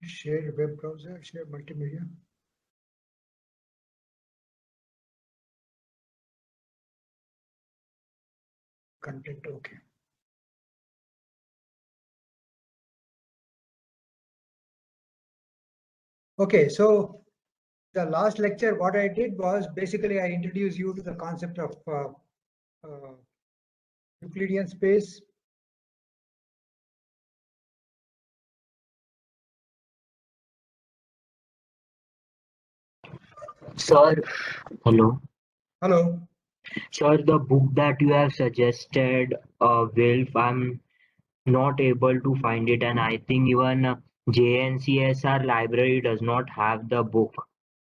Share web browser, share multimedia. Content, okay. Okay, so the last lecture, what I did was basically I introduced you to the concept of Euclidean space. Sir, hello. Hello. Sir, the book that you have suggested, Wilf, I'm not able to find it, and I think even JNCSR library does not have the book.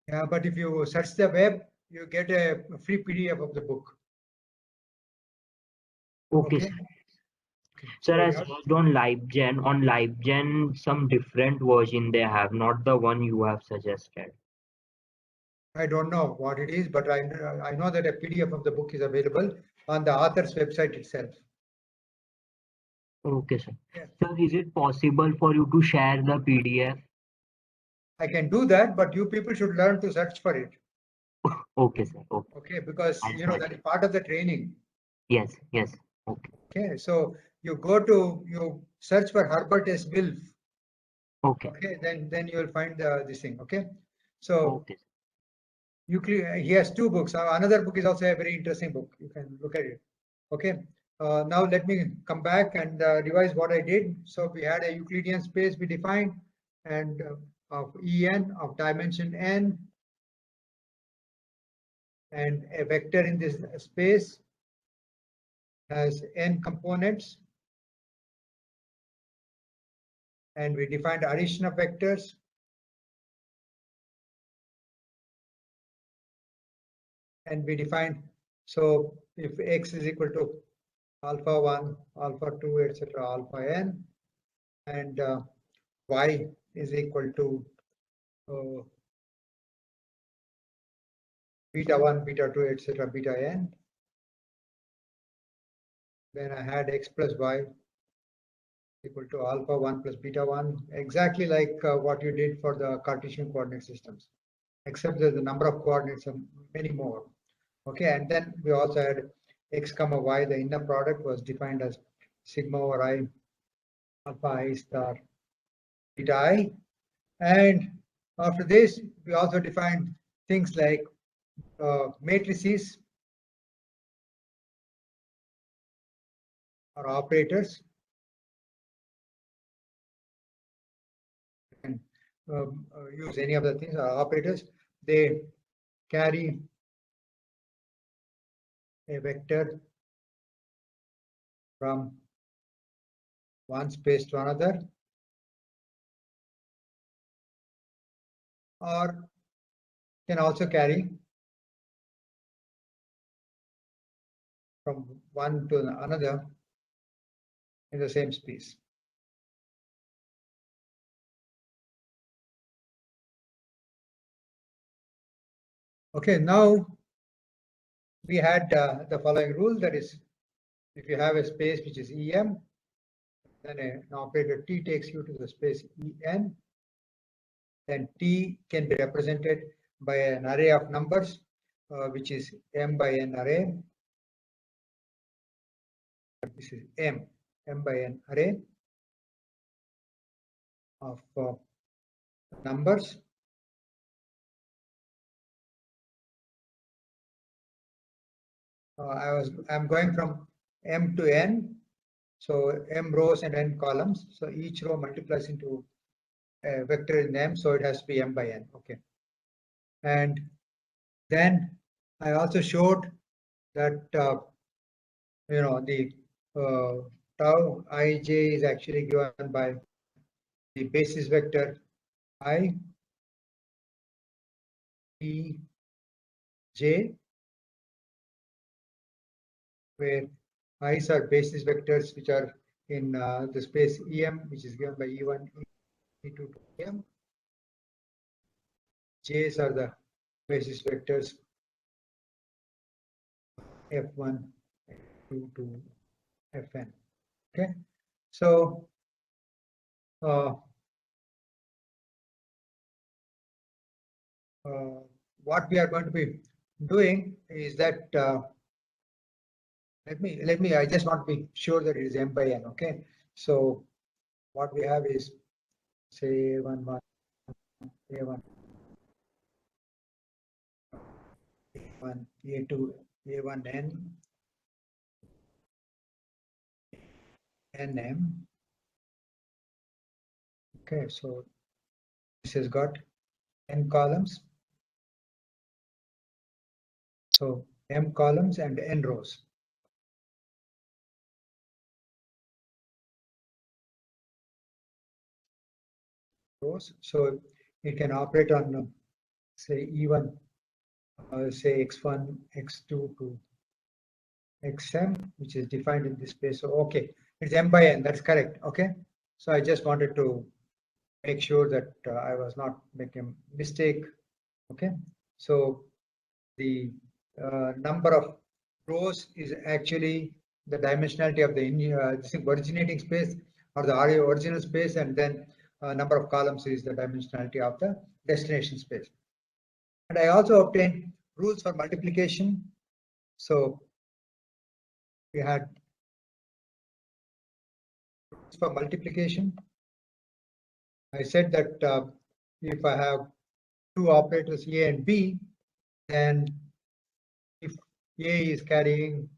Yeah, but if you search the web, you get a free PDF of the book. Okay, Okay. sir. Okay. Sir, So I you searched on LiveGen. On LiveGen, some different version they have, not the one you have suggested. I don't know what it is, but I know that a PDF of the book is available on the author's website itself. Okay, sir. Yeah. Sir, is it possible for you to share the PDF? I can do that, but you people should learn to search for it. Okay, sir. Okay. Okay, because I'll you know search. that is part of the training. Yes, yes. Okay. Okay, so you you search for Herbert S. Wilf. Okay. Okay, then you will find this thing. Okay, so Okay. Euclid, he has two books. Another book is also a very interesting book. You can look at it. Okay. Now let me come back and revise what I did. So we had a Euclidean space we defined, and of En of dimension n, and a vector in this space has n components, and we defined addition of vectors. And we defined, so if x is equal to alpha 1, alpha 2, etc., alpha n, and y is equal to beta 1, beta 2, etc., beta n, then I had x plus y equal to alpha 1 plus beta 1, exactly like what you did for the Cartesian coordinate systems, except that the number of coordinates are many more. Okay, and then we also had x comma y, the inner product was defined as sigma over I alpha I star beta I. And after this, we also defined things like matrices or operators. And use any of the things or operators. They carry a vector from one space to another, or can also carry from one to another in the same space. Okay, now we had the following rule, that is, if you have a space which is EM, then an operator T takes you to the space En, then T can be represented by an array of numbers, which is M by N array. This is M by N array of numbers. I'm going from M to N, so M rows and N columns. So each row multiplies into a vector in M, so it has to be M by N. Okay, and then I also showed that the tau ij is actually given by the basis vector I T j, where i's are basis vectors which are in the space EM, which is given by E1, E2 to EM. J's are the basis vectors F1, F2 to Fn. Okay, so what we are going to be doing is that let me I just want to be sure that it is m by n. Okay, so what we have is say a1 a1 a1 a2 a1n nm. Okay, so this has got n columns, so m columns and n rows. So it can operate on say even say x1 x2 to xm, which is defined in this space. So okay, it's m by n, that's correct. Okay, so I just wanted to make sure that I was not making a mistake. Okay, so the number of rows is actually the dimensionality of the originating space or the original space, and then number of columns is the dimensionality of the destination space. And I also obtained rules for multiplication. So we had rules for multiplication. I said that if I have two operators A and B, then if A is carrying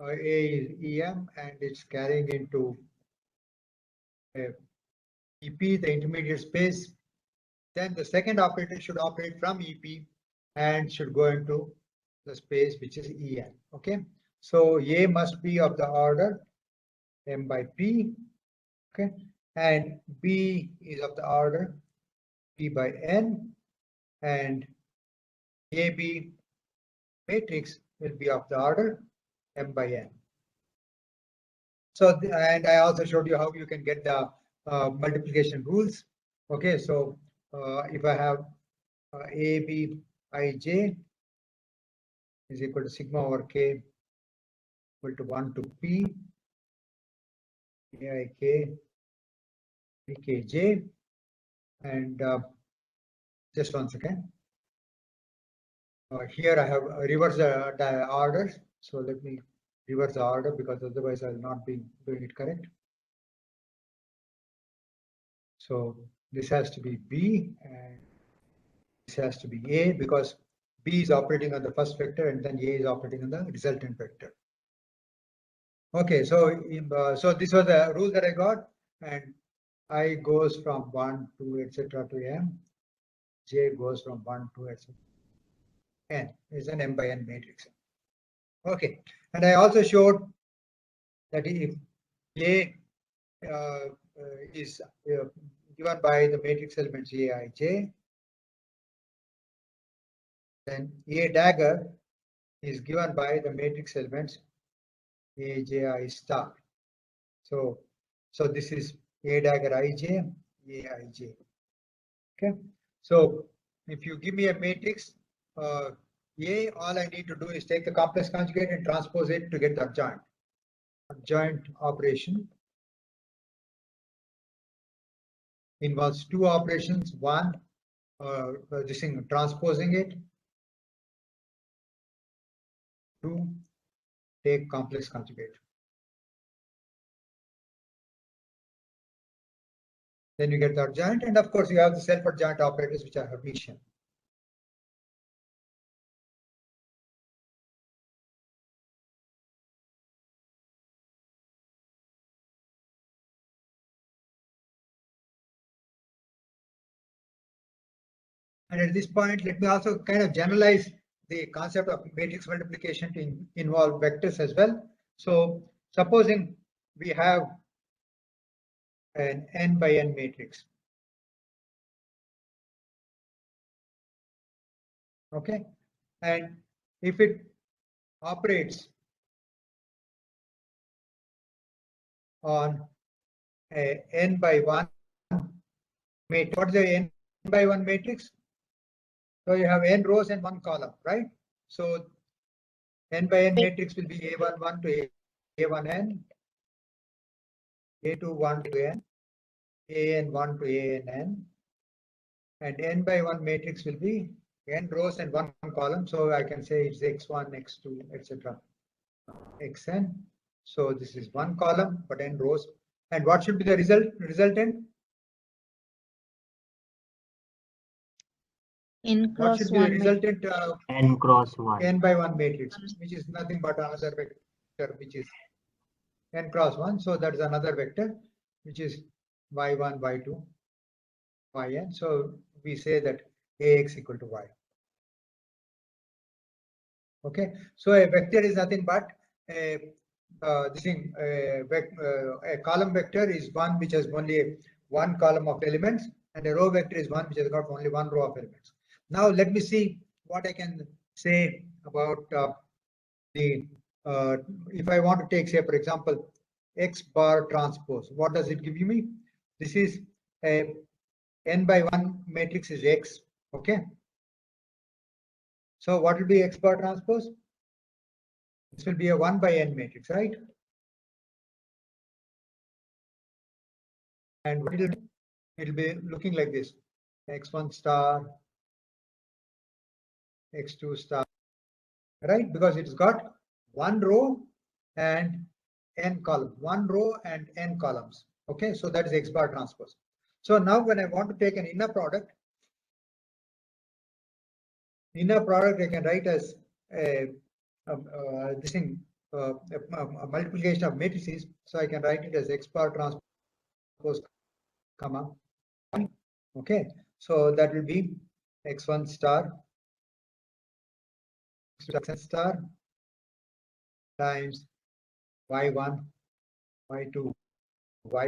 A is EM and it's carrying into EP, the intermediate space, then the second operator should operate from EP and should go into the space which is EN. Okay, so A must be of the order M by P. Okay, and B is of the order P by N, and AB matrix will be of the order M by N. So, and I also showed you how you can get the multiplication rules. Okay, so if I have AB ij is equal to sigma over k equal to 1 to P aik bkj, and just one second. Here I have reversed the order, so let me reverse the order because otherwise I will not be doing it correct. So this has to be B and this has to be A because B is operating on the first vector and then A is operating on the resultant vector. Okay, so so this was the rule that I got, and I goes from 1 to etc. to m, J goes from 1 to etc. N is an m by n matrix. Okay, and I also showed that if A is given by the matrix elements Aij, then A dagger is given by the matrix elements Aj star. So this is A dagger Ij, Aij. Okay, so if you give me a matrix A, all I need to do is take the complex conjugate and transpose it to get the adjoint. Adjoint operation involves two operations. One, this thing transposing it. Two, take complex conjugate. Then you get the adjoint, and of course you have the self-adjoint operators which are Hermitian. And at this point, let me also kind of generalize the concept of matrix multiplication to involve vectors as well. So supposing we have an n by n matrix. Okay, and if it operates on a n by 1 matrix, what is the n by 1 matrix? So you have n rows and 1 column, right? So n by n matrix will be a11 to a1n, a21 to n, an1 to ann, and n by 1 matrix will be n rows and one column. So I can say it's x1, x2, etc. xn. So this is one column, but n rows. And what should be the resultant? N What cross should be the 1 resultant n cross 1. n by 1 matrix, which is nothing but another vector, which is n cross 1. So that is another vector, which is y1, y2, yn. So we say that ax equal to y. Okay. So a vector is nothing but a a column vector is one which has only one column of elements, and a row vector is one which has got only one row of elements. Now let me see what I can say about if I want to take, say, for example, x bar transpose. What does it give you me? This is a n by 1 matrix is x. Okay. So what will be x bar transpose? This will be a 1 by n matrix, right? And what it'll be looking like this: x1 star, x2 star, right? Because it's got one row and n column, one row and n columns. Okay, so that is x bar transpose. So now when I want to take an inner product I can write as a multiplication of matrices. So I can write it as x bar transpose comma. Okay, so that will be x1 star, x star times y1, y2,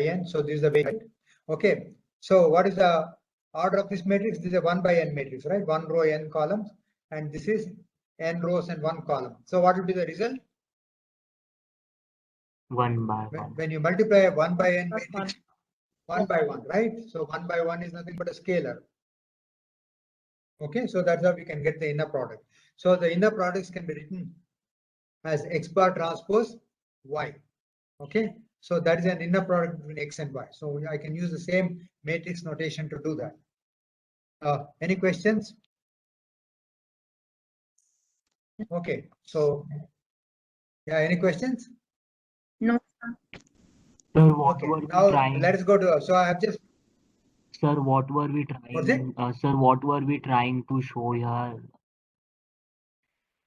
yn. So this is the way, right? Okay, so what is the order of this matrix? This is a 1 by n matrix, right? One row, n columns, and this is n rows and one column. So what will be the result? 1 by 1. When you multiply a 1 by n matrix, 1 by 1, right? So 1 by 1 is nothing but a scalar. Okay, so that's how we can get the inner product. So the inner products can be written as x bar transpose y. Okay, so that is an inner product between x and y. So I can use the same matrix notation to do that. Any questions? Okay, so yeah, any questions? No. Sir, what Okay, were we now trying? let us go to. So I have just. Sir, what were we What's it? trying? Sir, what were we trying to show here?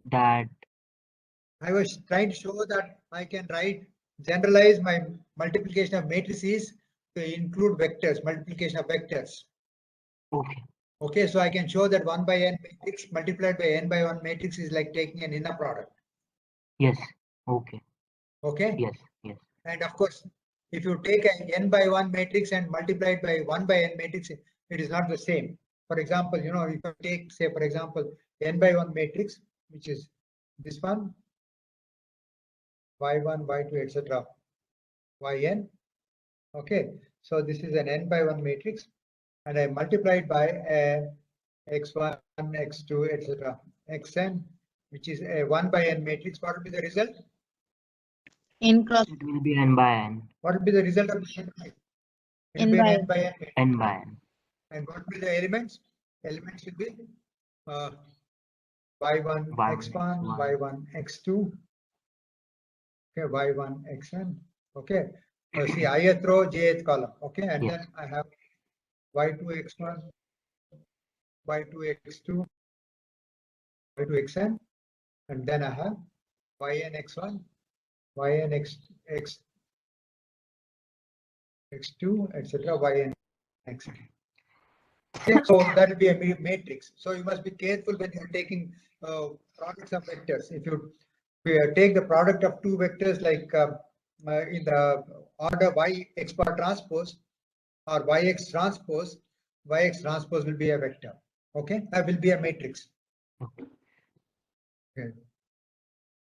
That I was trying to show that I can generalize my multiplication of matrices to include vectors, multiplication of vectors. okay. Okay, so I can show that 1 by n matrix multiplied by n by 1 matrix is like taking an inner product. Yes. Okay. Okay. Yes. Yes. And of course, if you take an n by 1 matrix and multiply it by 1 by n matrix, it is not the same. For example, if you take, say, for example, n by 1 matrix, which is this one, y1, y2, etc., yn. Okay, so this is an n by 1 matrix, and I multiplied by x1, x2, etc., xn, which is a 1 by n matrix. What will be the result? N cross It will be n by n. What will be the result of the n? It will n be an by n by n matrix. N by n. And what will be the elements? Elements will be y1, x1, y1, x2, okay, y1, xn, okay. See, ith row, jth column, okay, and Yes. then I have y2, x1, y2, x2, y2, xn, and then I have yn, x1, yn, x2, etc., yn, xn. Okay, so that will be a matrix. So you must be careful when you're taking products of vectors. If you take the product of two vectors, like in the order y x bar transpose or yx transpose will be a vector. Okay, that will be a matrix. Okay.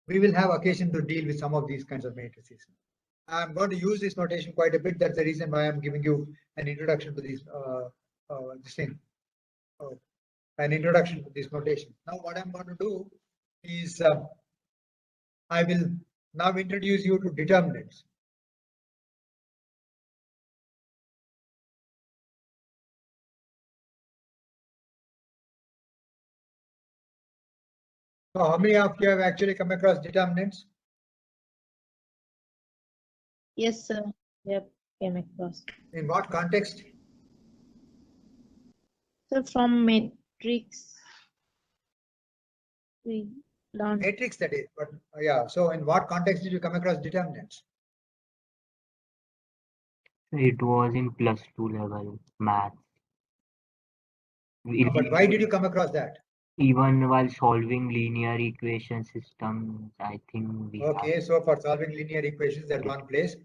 We will have occasion to deal with some of these kinds of matrices. I'm going to use this notation quite a bit. That's the reason why I'm giving you an introduction to this thing. An introduction to this notation. Now what I'm going to do is I will now introduce you to determinants. So how many of you have actually come across determinants? Yes, sir. Yep, came across. In what context? So from matrix, we learned. Matrix, that is, but yeah. So in what context did you come across determinants? It was in +2 level math. But why did you come across that? Even while solving linear equation systems, I think we have. Okay, so for solving linear equations, that's one place.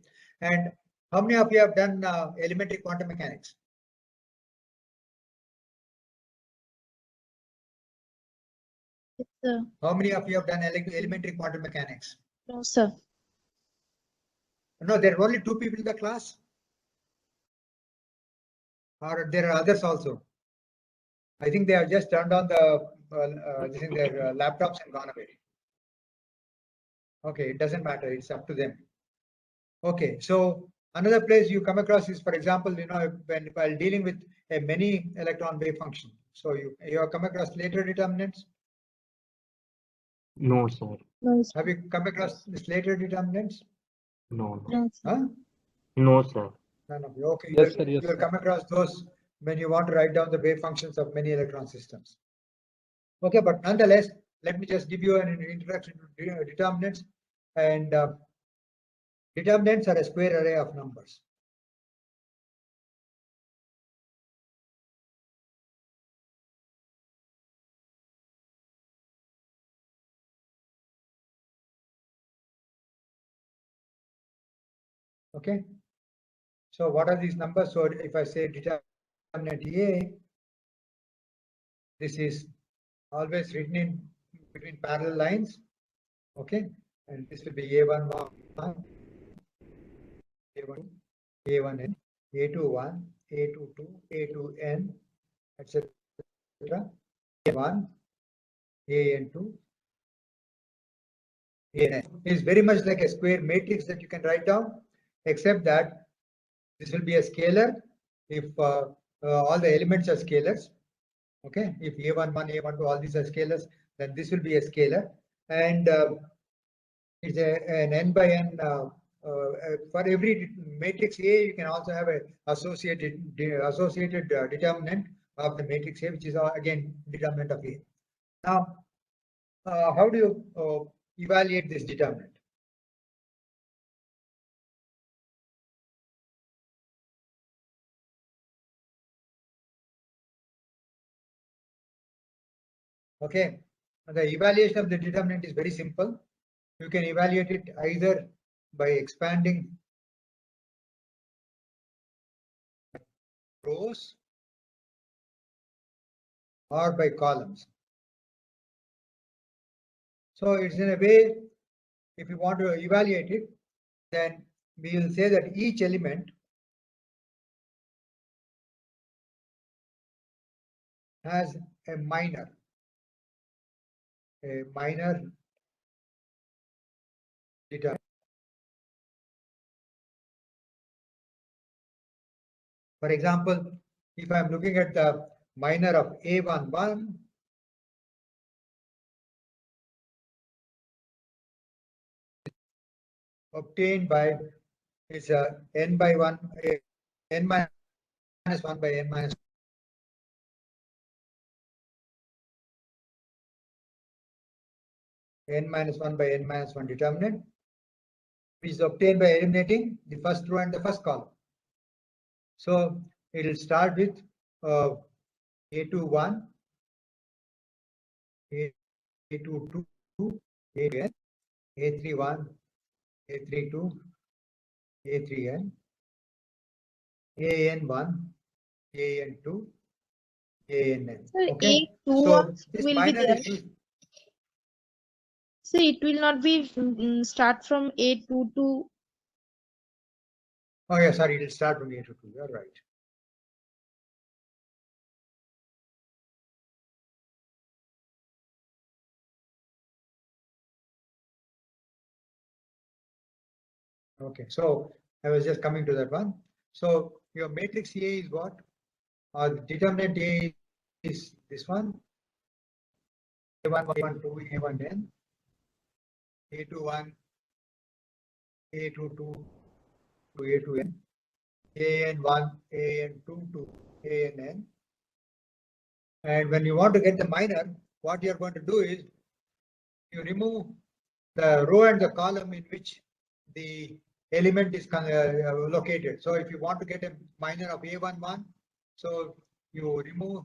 And how many of you have done elementary quantum mechanics? Yes, sir. How many of you have done elementary quantum mechanics? No, sir. No, there are only 2 people in the class. Or there are others also. I think they have just turned on the their laptops and gone away. Okay, it doesn't matter. It's up to them. Okay, so another place you come across is, for example, while dealing with a many electron wave function. So you have come across Slater determinants. No, sir. No, sir. Have you come across the Slater determinants? No. No, sir. Huh? No, sir. None of you. Okay, Yes, sir. Yes, you will sir. come across those when you want to write down the wave functions of many electron systems. Okay, but nonetheless, let me just give you an introduction to determinants. And determinants are a square array of numbers. Okay, so what are these numbers? So if I say determinant A, this is always written in between parallel lines. Okay, and this will be A11, A1, A1n, A21, A22, A2n, etc. A1, AN2, AN. It is very much like a square matrix that you can write down, except that this will be a scalar if all the elements are scalars. Okay, if A11, A12, all these are scalars, then this will be a scalar, and it's an n by n. For every matrix A, you can also have a associated determinant of the matrix A, which is again determinant of A. Now, how do you evaluate this determinant? Okay, the evaluation of the determinant is very simple. You can evaluate it either by expanding rows or by columns. So it's in a way, if you want to evaluate it, then we will say that each element has a minor determinant. For example, if I'm looking at the minor of A11, obtained by is n by 1, n minus 1 by n minus 1. N minus 1 by n minus 1 determinant, which is obtained by eliminating the first row and the first column. So it will start with A21, A22, A3n, A31, A32, A3n, AN1, AN2, ANN. Sir, Okay, A2 so this will be minor there. is used. So it will not be start from A2 to. Oh yeah, sorry, it will start from A to 2. You're right. Okay, so I was just coming to that one. So your matrix A is what? The determinant A is this one. A1, A1, 2, A1n, A21, A22 to A2n, AN1, AN2 to ANN. And when you want to get the minor, what you're going to do is you remove the row and the column in which the element is located. So if you want to get a minor of A11, so you remove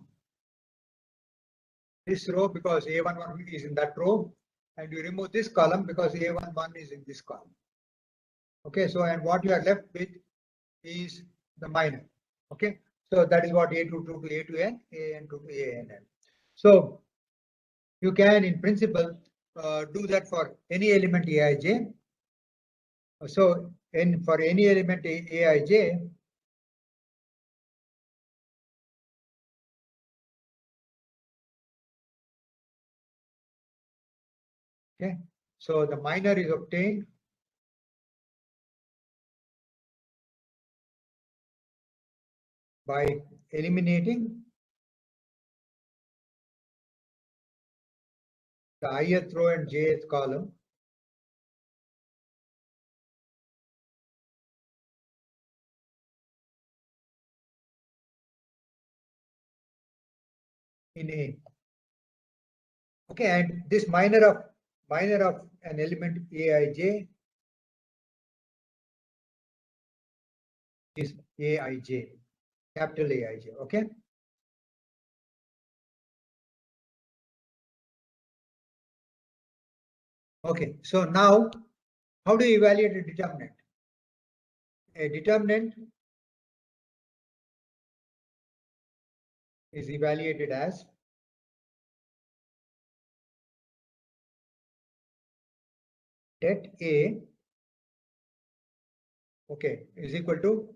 this row because A11 is in that row, and you remove this column because A11 is in this column. Okay, so and what you are left with is the minor. Okay, so that is what A22 to A2n, AN2 to ANN. So you can, in principle, do that for any element Aij. So for any element Aij, okay, so the minor is obtained by eliminating the ith row and jth column in A. Okay, and this minor of an element Aij is Aij, capital Aij. Okay. Okay, so now how do you evaluate a determinant? A determinant is evaluated as det A, okay, is equal to,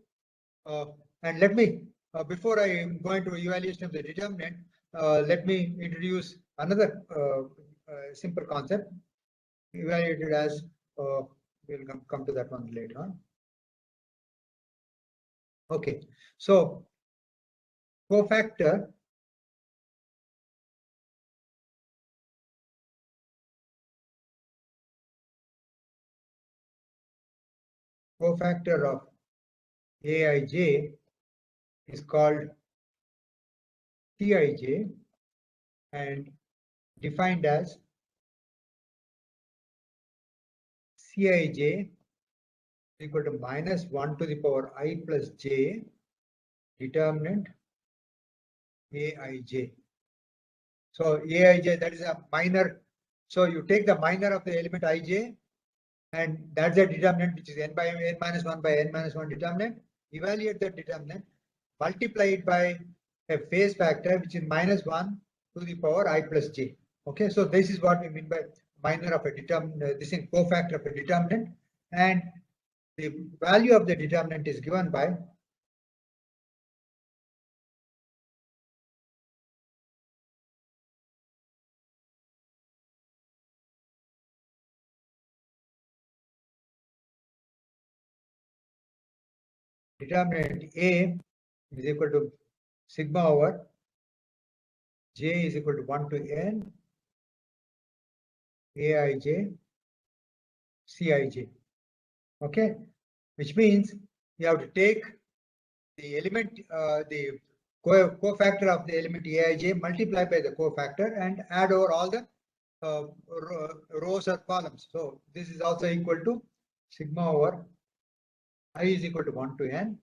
and let me, before I go into evaluation of the determinant, let me introduce another simple concept evaluated as, we'll come to that one later on. Okay, so cofactor of Aij is called Cij and defined as Cij equal to minus 1 to the power I plus j determinant Aij. So Aij, that is a minor. So you take the minor of the element Ij, and that's a determinant which is n by n minus 1 by n minus 1 determinant. Evaluate the determinant, multiply it by a phase factor which is minus 1 to the power I plus j. Okay, so this is what we mean by minor of a determinant. This is cofactor of a determinant, and the value of the determinant is given by determinant A is equal to sigma over j is equal to 1 to n Aij Cij. Okay, which means you have to take the element, the cofactor of the element Aij, multiply by the cofactor and add over all the rows or columns. So this is also equal to sigma over I is equal to 1 to n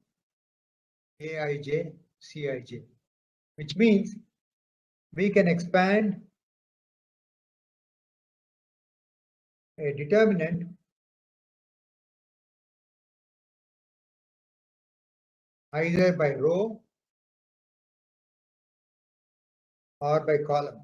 Aij Cij, which means we can expand a determinant either by row or by column.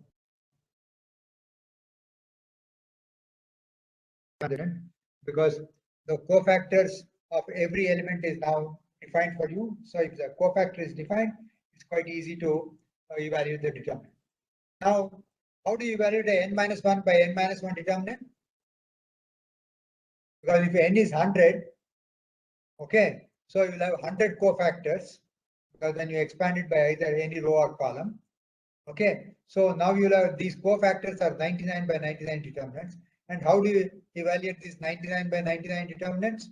Because the cofactors of every element is now defined for you. So if the cofactor is defined, it's quite easy to evaluate the determinant. Now, how do you evaluate a n minus 1 by n minus 1 determinant? Because if n is 100, okay, so you'll have 100 cofactors, because then you expand it by either any row or column. Okay, so now you'll have these cofactors are 99 by 99 determinants. And how do you evaluate these 99 by 99 determinants?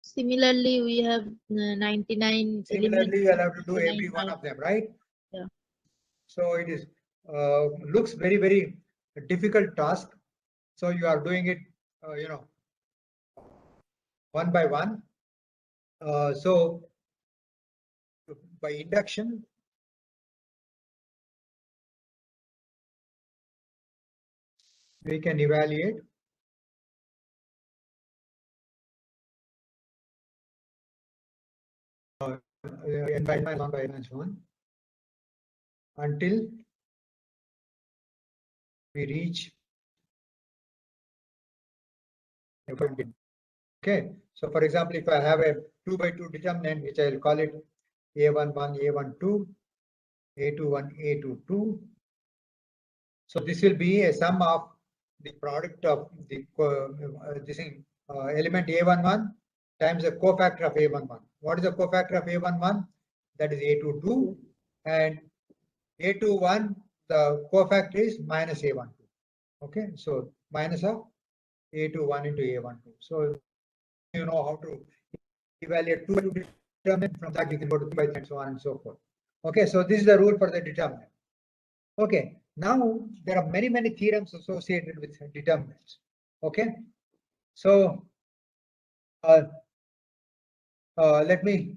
Similarly, we have 99 Similarly, elements. you'll have to do 99 every one by- of them, right? Yeah. So it is looks very, very difficult task. So you are doing it, one by one. So by induction, we can evaluate n by n, 1 by n, and so on until we reach a point. Okay, so for example, if I have a 2 by 2 determinant, which I will call it A11, A12, A21, A22. So this will be a sum of the product of the this thing, element A11 times the cofactor of A11. What is the cofactor of A11? That is A22, and A21, the cofactor is minus A12. Okay, so minus of A21 into A12. So you know how to evaluate 2 by 2 determinant. From that you can go to 3 by 3 and so on and so forth. Okay, so this is the rule for the determinant. Okay, now there are many, many theorems associated with determinants. Okay, so let me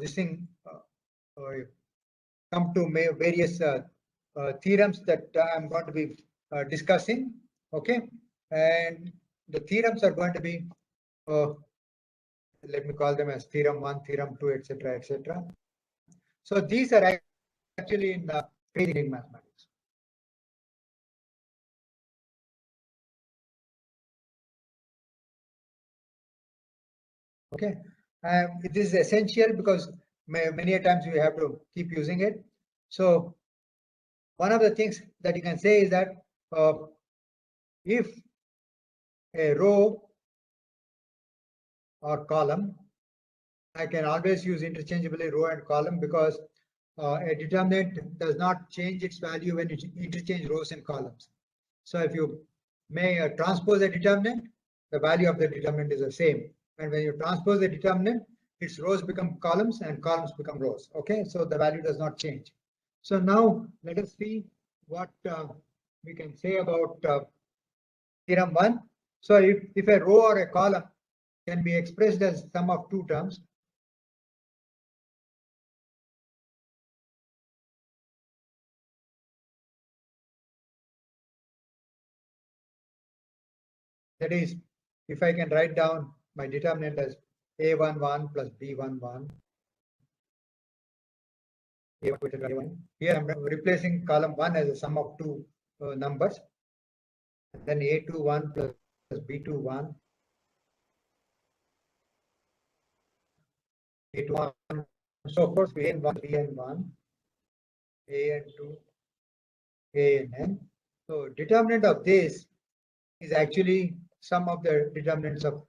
this thing come to various theorems that I'm going to be discussing. Okay, and the theorems are going to be let me call them as theorem 1, theorem 2, etc., etc. So these are actually in mathematics. Okay, it is essential because many times we have to keep using it. So one of the things that you can say is that if a row or column, I can always use interchangeably row and column because a determinant does not change its value when you interchange rows and columns. So if you may transpose a determinant, the value of the determinant is the same. And when you transpose the determinant, its rows become columns and columns become rows. Okay, so the value does not change. So now let us see what we can say about theorem 1. So if a row or a column can be expressed as sum of two terms, that is, if I can write down my determinant as A11 plus B11, here I'm replacing column 1 as a sum of two numbers, and then A21 plus B21, A21, so of course AN1, BN1, AN2, ANN. So determinant of this is actually sum of the determinants of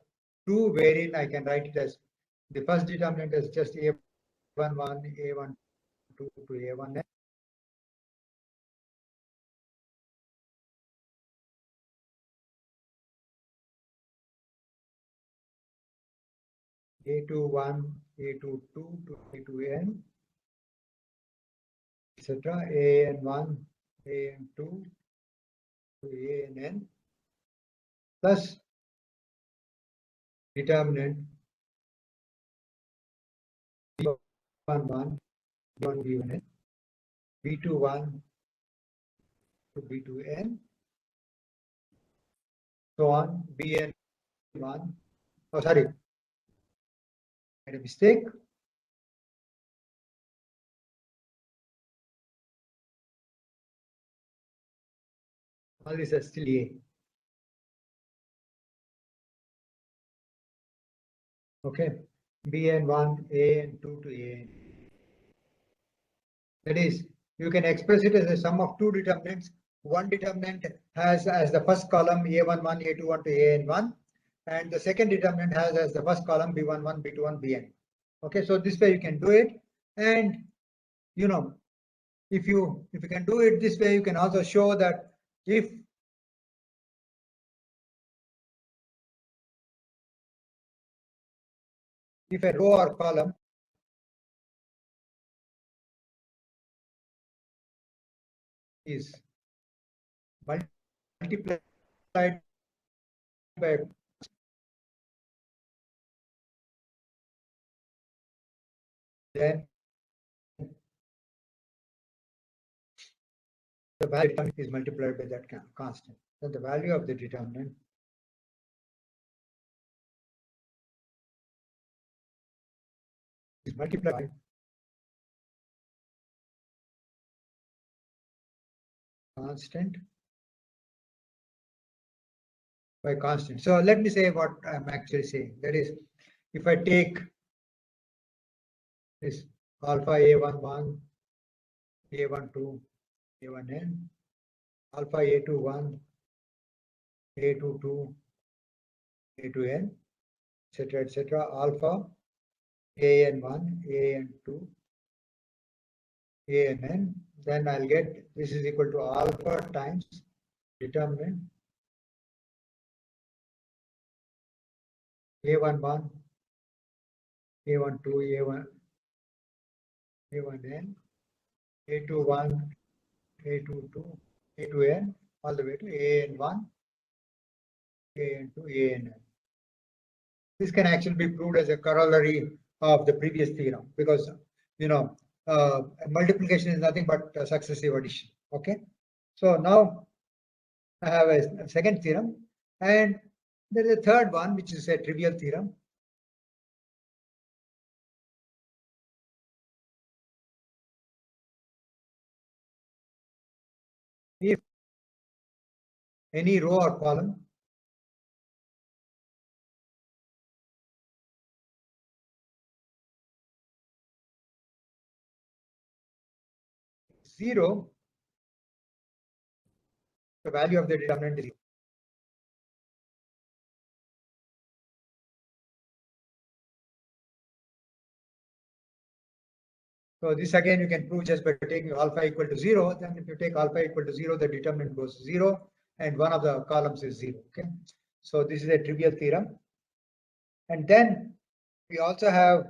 2, wherein I can write it as the first determinant as just A11, A12 to A1n. A21, A22 to A2n, etc. AN1, AN2 to ANN, plus determinant B11, B1, B1n, B21 to B2n, so on, BN1. Oh, sorry, made a mistake. All these are still A. Okay, BN1, AN2 to AN. That is, you can express it as a sum of two determinants. One determinant has as the first column A11, A21 to AN1, and the second determinant has as the first column B11, B21, Bn. Okay, so this way you can do it, and if you can do it this way, you can also show that if a row or column is multiplied by then the value is multiplied by that constant. Then the value of the determinant is multiplied constant by constant. So let me say what I'm actually saying. That is, if I take this alpha A11, A12, A1n, alpha A21, A22, A2n, etc., alpha AN1, AN2, ANN, then I'll get this is equal to alpha times determinant A11, A12, A1n, A21, A22, A2n, all the way to AN1, AN2, ANN. This can actually be proved as a corollary of the previous theorem because, multiplication is nothing but successive addition. Okay. So now I have a second theorem, and there is a third one, which is a trivial theorem. If any row or column is 0, the value of the determinant is 0. So this again you can prove just by taking alpha equal to 0. Then if you take alpha equal to 0, the determinant goes to 0 and one of the columns is 0. Okay. So this is a trivial theorem. And then we also have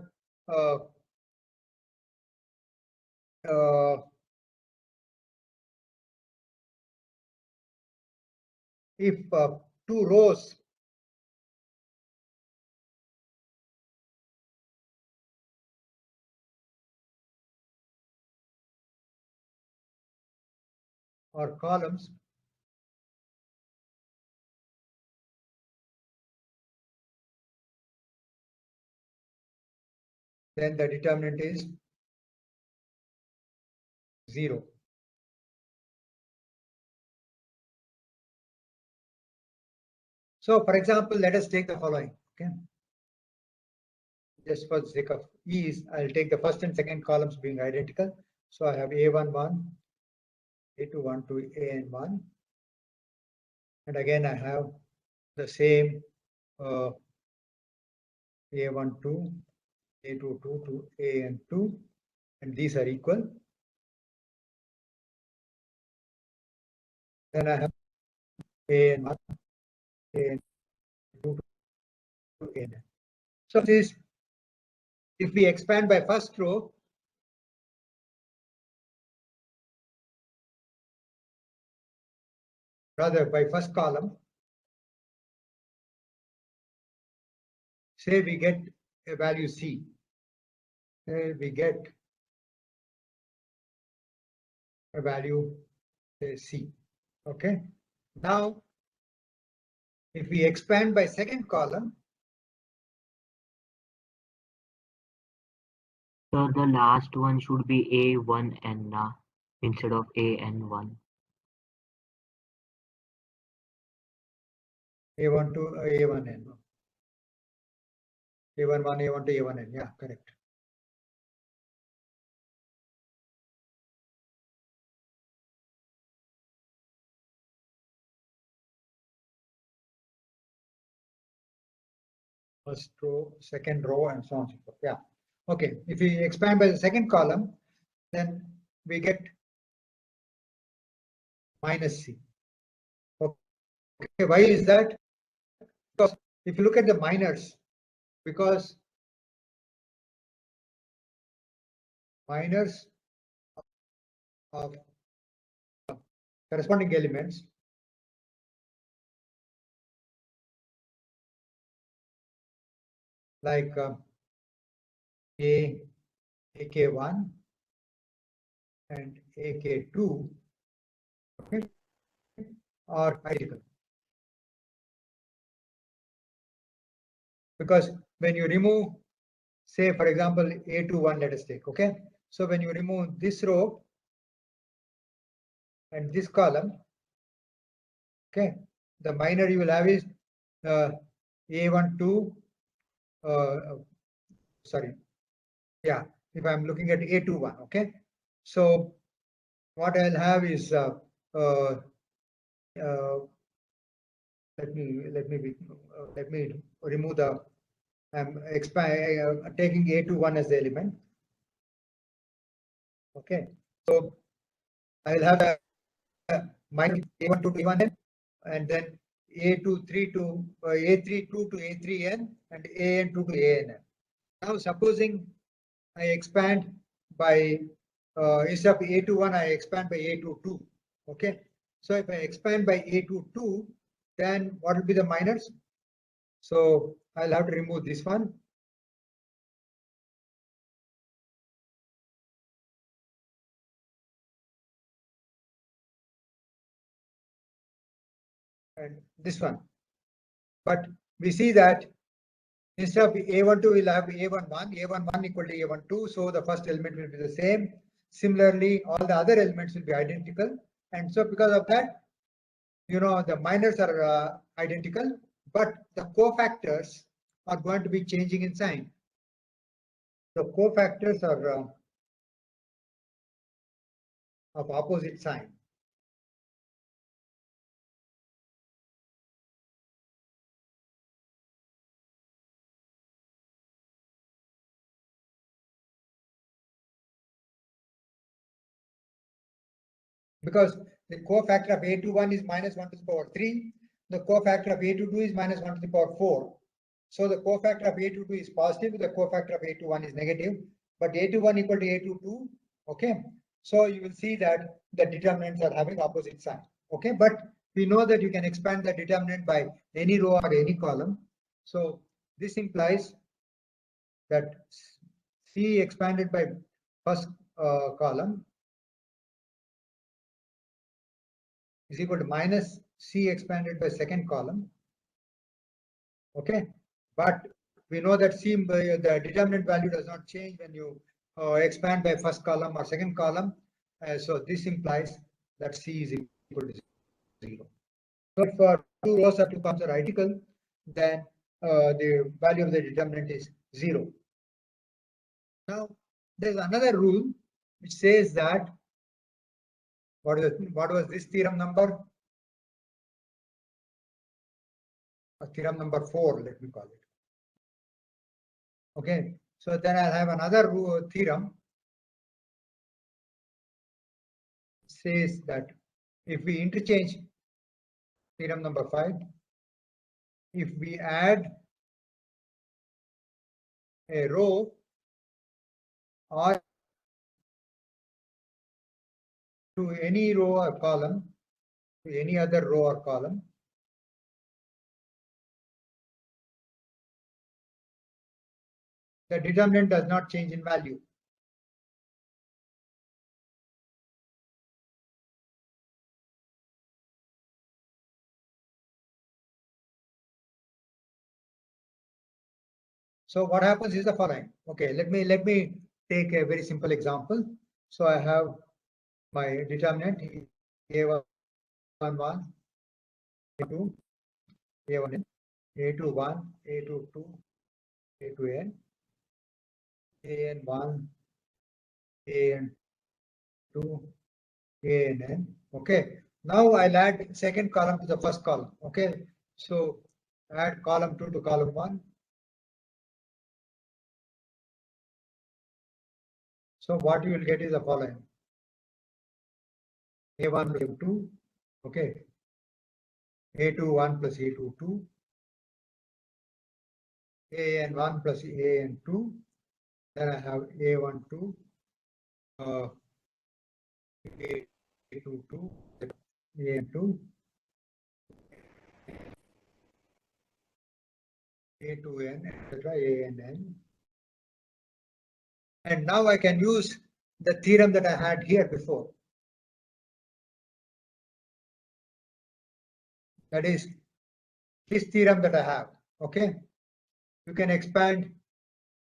if two rows or columns then the determinant is 0. So for example, let us take the following. Okay. Just for the sake of ease, I'll take the first and second columns being identical. So I have A11, A21 to AN1. And again, I have the same A12, A22 to AN2. And these are equal. Then I have AN1, AN2 to AN. So this, if we expand by first row, rather by first column, say we get a value C. Say we get a value say C. Okay. Now, if we expand by second column, So the last one should be A1n instead of AN1. A1 to A1n. A11, A1 to A1n. Yeah, correct. First row, second row, and so on and so forth. Yeah. Okay. If we expand by the second column, then we get minus C. Okay, why is that? Because if you look at the minors, because minors of corresponding elements like AK1 and AK2, okay, are identical. Because when you remove, say for example, A21, let us take, okay. So when you remove this row and this column, okay, the minor you will have is A12, sorry, yeah, if I'm looking at A21, okay. So what I'll have is let me remove the I'm taking A21 as the element. Okay, so I will have minus A1 to A1n, and then A23 to A32 to A3n, and AN2 to ANN. Now supposing I expand by instead of A21, I expand by A22. Okay, so if I expand by A22, then what will be the minors? So I'll have to remove this one. And this one. But we see that instead of A12, we'll have A11, A11 equal to A12. So the first element will be the same. Similarly, all the other elements will be identical. And so because of that, you know, the minors are identical, but the cofactors are going to be changing in sign. The cofactors are of opposite sign. Because the cofactor of A21 is minus 1 to the power 3. The cofactor of A22 is minus 1 to the power 4. So the cofactor of A22 is positive, the cofactor of A21 is negative, but A21 equal to A22, okay? So you will see that the determinants are having opposite sign, okay? But we know that you can expand the determinant by any row or any column. So this implies that C expanded by first column is equal to minus C expanded by second column. Okay, but we know that C, the determinant value does not change when you expand by first column or second column. So this implies that C is equal to 0. So if two rows or two columns are identical, then the value of the determinant is 0. Now there's another rule which says that what was this theorem number? Theorem number 4, let me call it. Okay, so then I'll have another theorem says that if we interchange theorem number 5, if we add a row or to any row or column, to any other row or column, the determinant does not change in value. So what happens is the following. Okay, let me take a very simple example. So I have my determinant A11, A2, A1n, A21, A22, A2n, AN1, AN2, ANN. Okay. Now I'll add second column to the first column. Okay. So add column 2 to column 1. So what you will get is the following. A1 A2, Okay. A21 plus A22. AN1 plus AN2. Then I have A12. A22. AN2. A2N, etc. ANN. And now I can use the theorem that I had here before. That is this theorem that I have. Okay. You can expand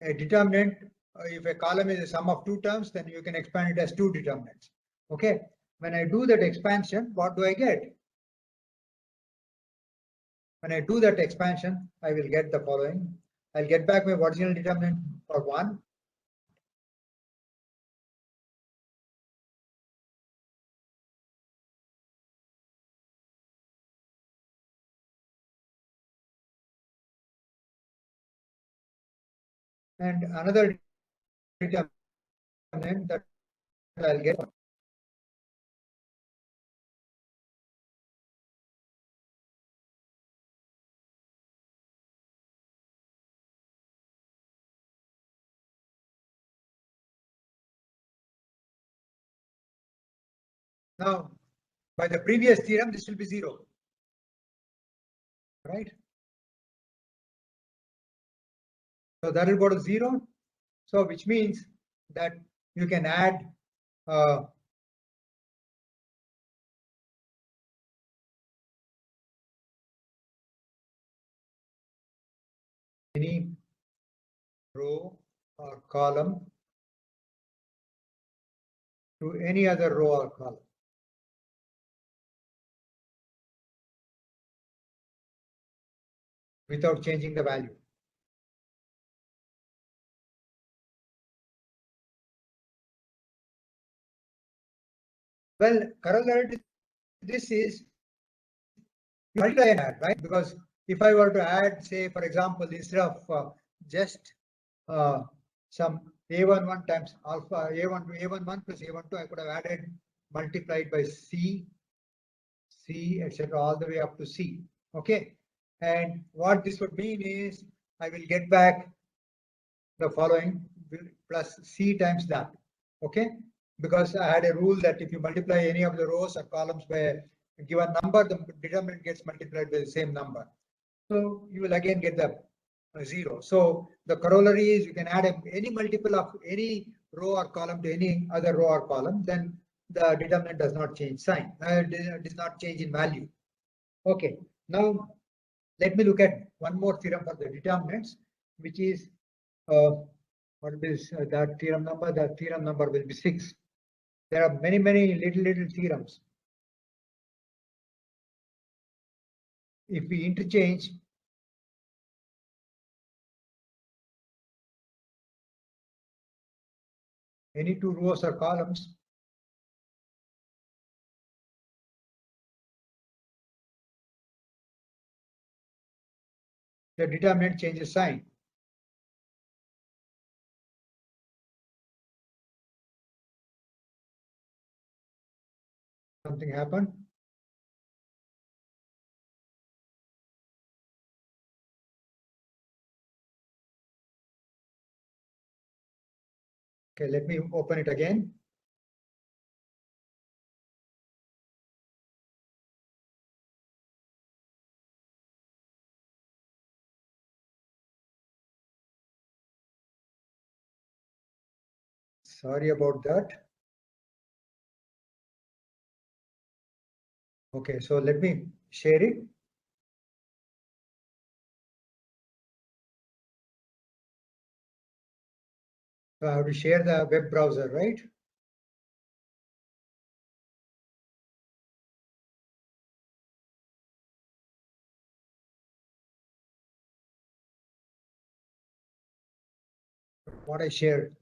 a determinant. If a column is a sum of two terms, then you can expand it as two determinants. Okay. When I do that expansion, what do I get? When I do that expansion, I will get the following. I'll get back my original determinant for 1. And another determinant that I'll get. Now, by the previous theorem, this will be 0. Right? So that will go to 0. So which means that you can add any row or column to any other row or column. Without changing the value. Well, corollary to this is multiply and add, right? Because if I were to add, say, for example, instead of just some A11 times alpha, A11 plus A12, I could have added multiplied by C, etc., all the way up to C. Okay. And what this would mean is I will get back the following plus C times that. Okay. Because I had a rule that if you multiply any of the rows or columns by a given number, the determinant gets multiplied by the same number. So you will again get the 0. So the corollary is you can add any multiple of any row or column to any other row or column, then the determinant does not change sign. Does not change in value. Okay. Now let me look at one more theorem for the determinants, which is what is that theorem number? The theorem number will be 6. There are many little theorems. If we interchange any two rows or columns, the determinant changes sign. Something happened. Okay, let me open it again. Sorry about that. Okay, so let me share it. So I have to share the web browser, right? What I shared.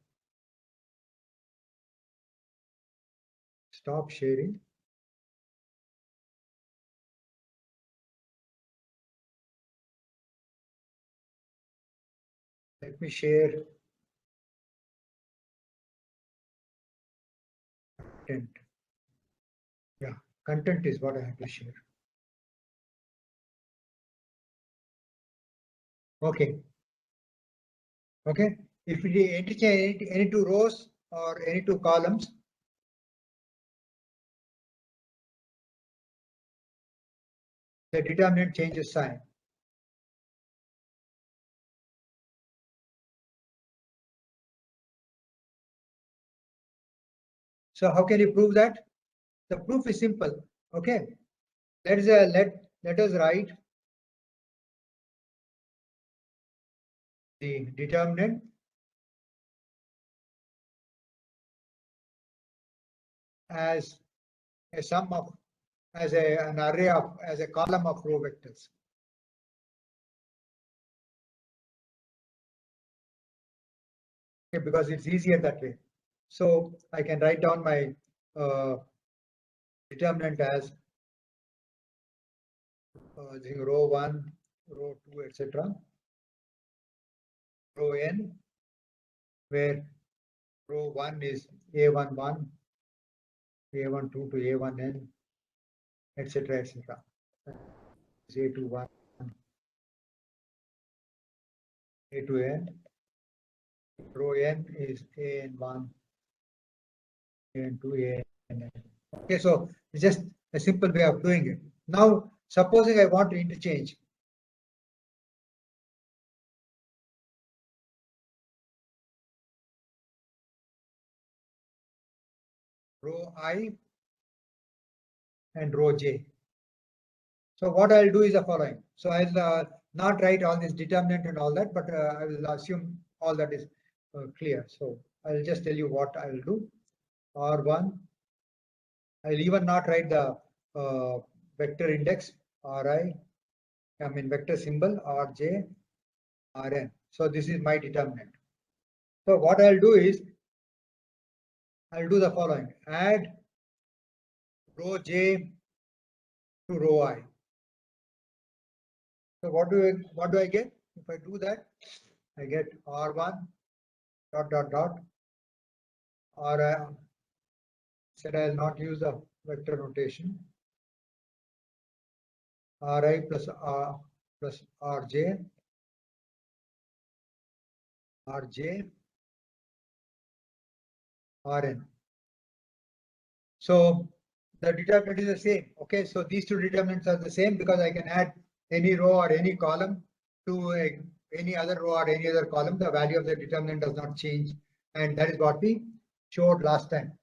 Stop sharing. Let me share content. Yeah. content is what I have to share. Okay. Okay. If we interchange any two rows or any two columns, the determinant changes sign. So how can you prove that? The proof is simple. Okay. Let us write the determinant as a sum of as an array of as a column of row vectors. Okay, because it's easier that way. So I can write down my determinant as row 1, row 2, etc. Row n, where row 1 is A11, A12 to A1n, etc. etc. A21, A2n. Row n is an1, an2, an. Okay, so it's just a simple way of doing it. Now, supposing I want to interchange row I and row j. So what I'll do is the following. So I'll not write all this determinant and all that, but I will assume all that is clear. So I'll just tell you what I'll do. R1, I'll even not write the vector index Ri, I mean vector symbol Rj, Rn. So this is my determinant. So what I'll do is I'll do the following: add row j to row I. So what do I get? If I do that, I get R1 dot dot dot R. Said I'll not use the vector notation. Ri plus R plus Rj, Rj, Rn. So the determinant is the same. Okay, so these two determinants are the same because I can add any row or any column to any other row or any other column. The value of the determinant does not change, and that is what we showed last time.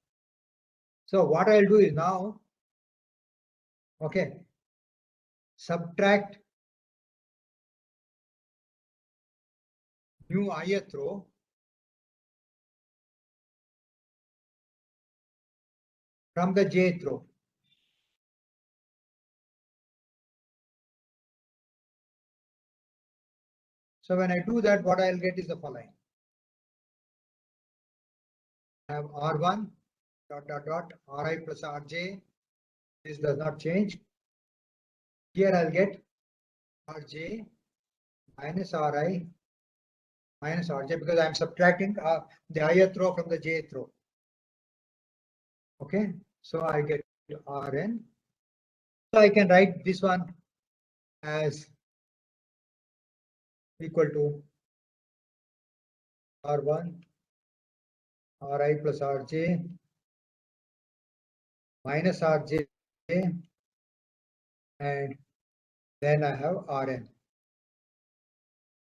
So what I'll do is now, okay, subtract new ith row from the jth row. So when I do that, what I'll get is the following. I have R1 dot dot dot Ri plus Rj. This does not change. Here I'll get Rj minus Ri minus Rj because I'm subtracting the ith row from the jth row. Okay, so I get Rn. So I can write this one as equal to R1 Ri plus Rj minus Rj, and then I have Rn.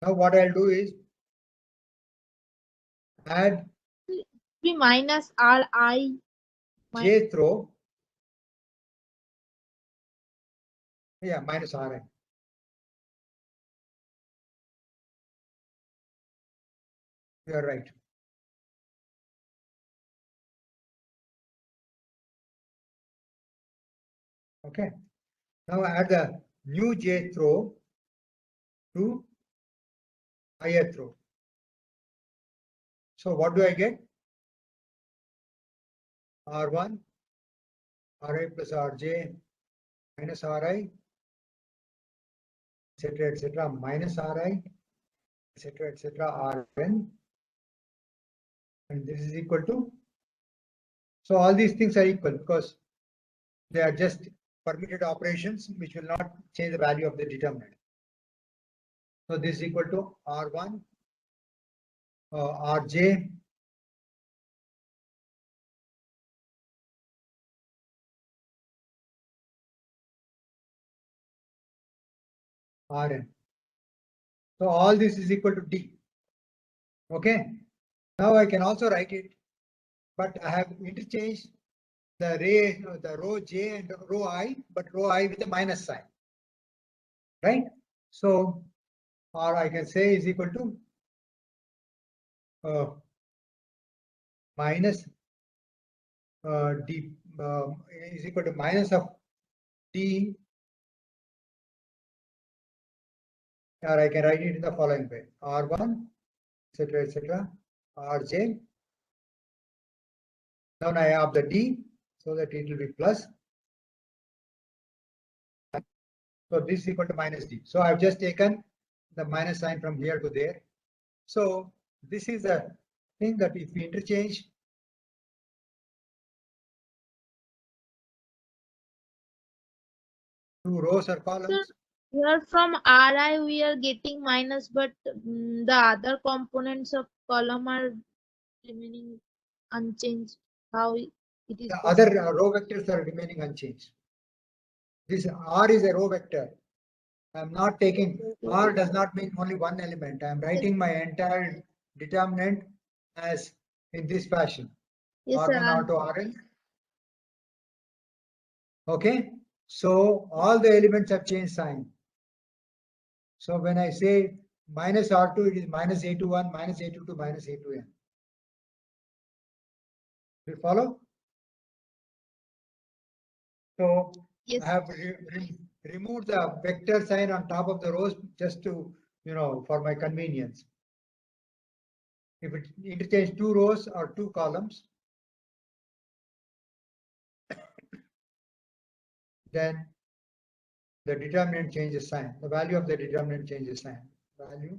Now what I'll do is add Be minus Ri. jth row. Yeah, minus Rn. You are right. Okay. Now add the new jth row to ith row. So what do I get? R1 Ri plus Rj minus Ri, etc., minus Ri, etc., Rn, and this is equal to. So all these things are equal because They are just permitted operations which will not change the value of the determinant. So this is equal to R1, Rj, Rn. So all this is equal to D. Okay. Now I can also write it, but I have interchanged the row j and row I, but row I with a minus sign. Right? So, or I can say is equal to minus d is equal to minus of d, or I can write it in the following way: R1, etc., Rj. Now I have the d, so that it will be plus. So this is equal to minus d. So I've just taken the minus sign from here to there. So this is the thing that if we interchange two rows or columns. Here from Ri we are getting minus, but the other components of column are remaining unchanged. How it is The possible? other row vectors are remaining unchanged. This R is a row vector. I'm not taking, R does not mean only one element. I'm writing my entire determinant as in this fashion. Yes, sir. R1, R2, Rn. Okay. So all the elements have changed sign. So when I say minus R2, it is minus A21, minus A22, minus A2n. You follow? So Yes. I have removed the vector sign on top of the rows just to, for my convenience. If it interchange two rows or two columns, then the determinant changes sign. The value of the determinant changes sign. Value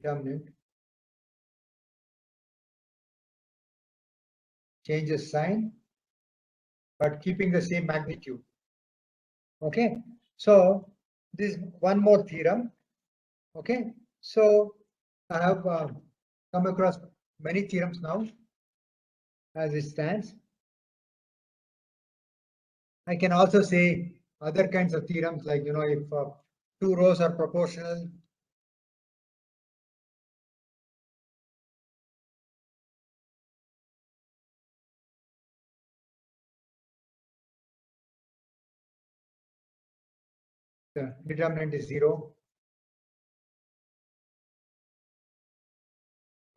determinant changes sign, but keeping the same magnitude. Okay. So this is one more theorem. Okay. So I have come across many theorems now as it stands. I can also say other kinds of theorems like, if two rows are proportional, the determinant is 0.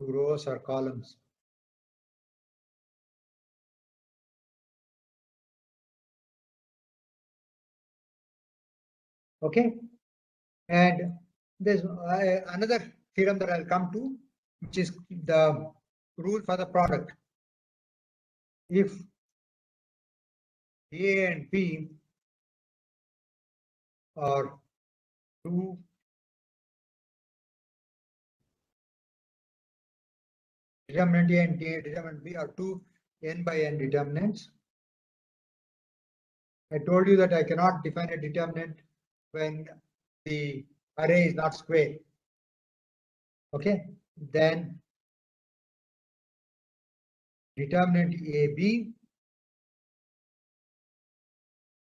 Two rows or columns. Okay. And there's another theorem that I'll come to, which is the rule for the product. If A and B are two determinant A and determinant B are two n by n determinants. I told you that I cannot define a determinant when the array is not square. Okay, then determinant AB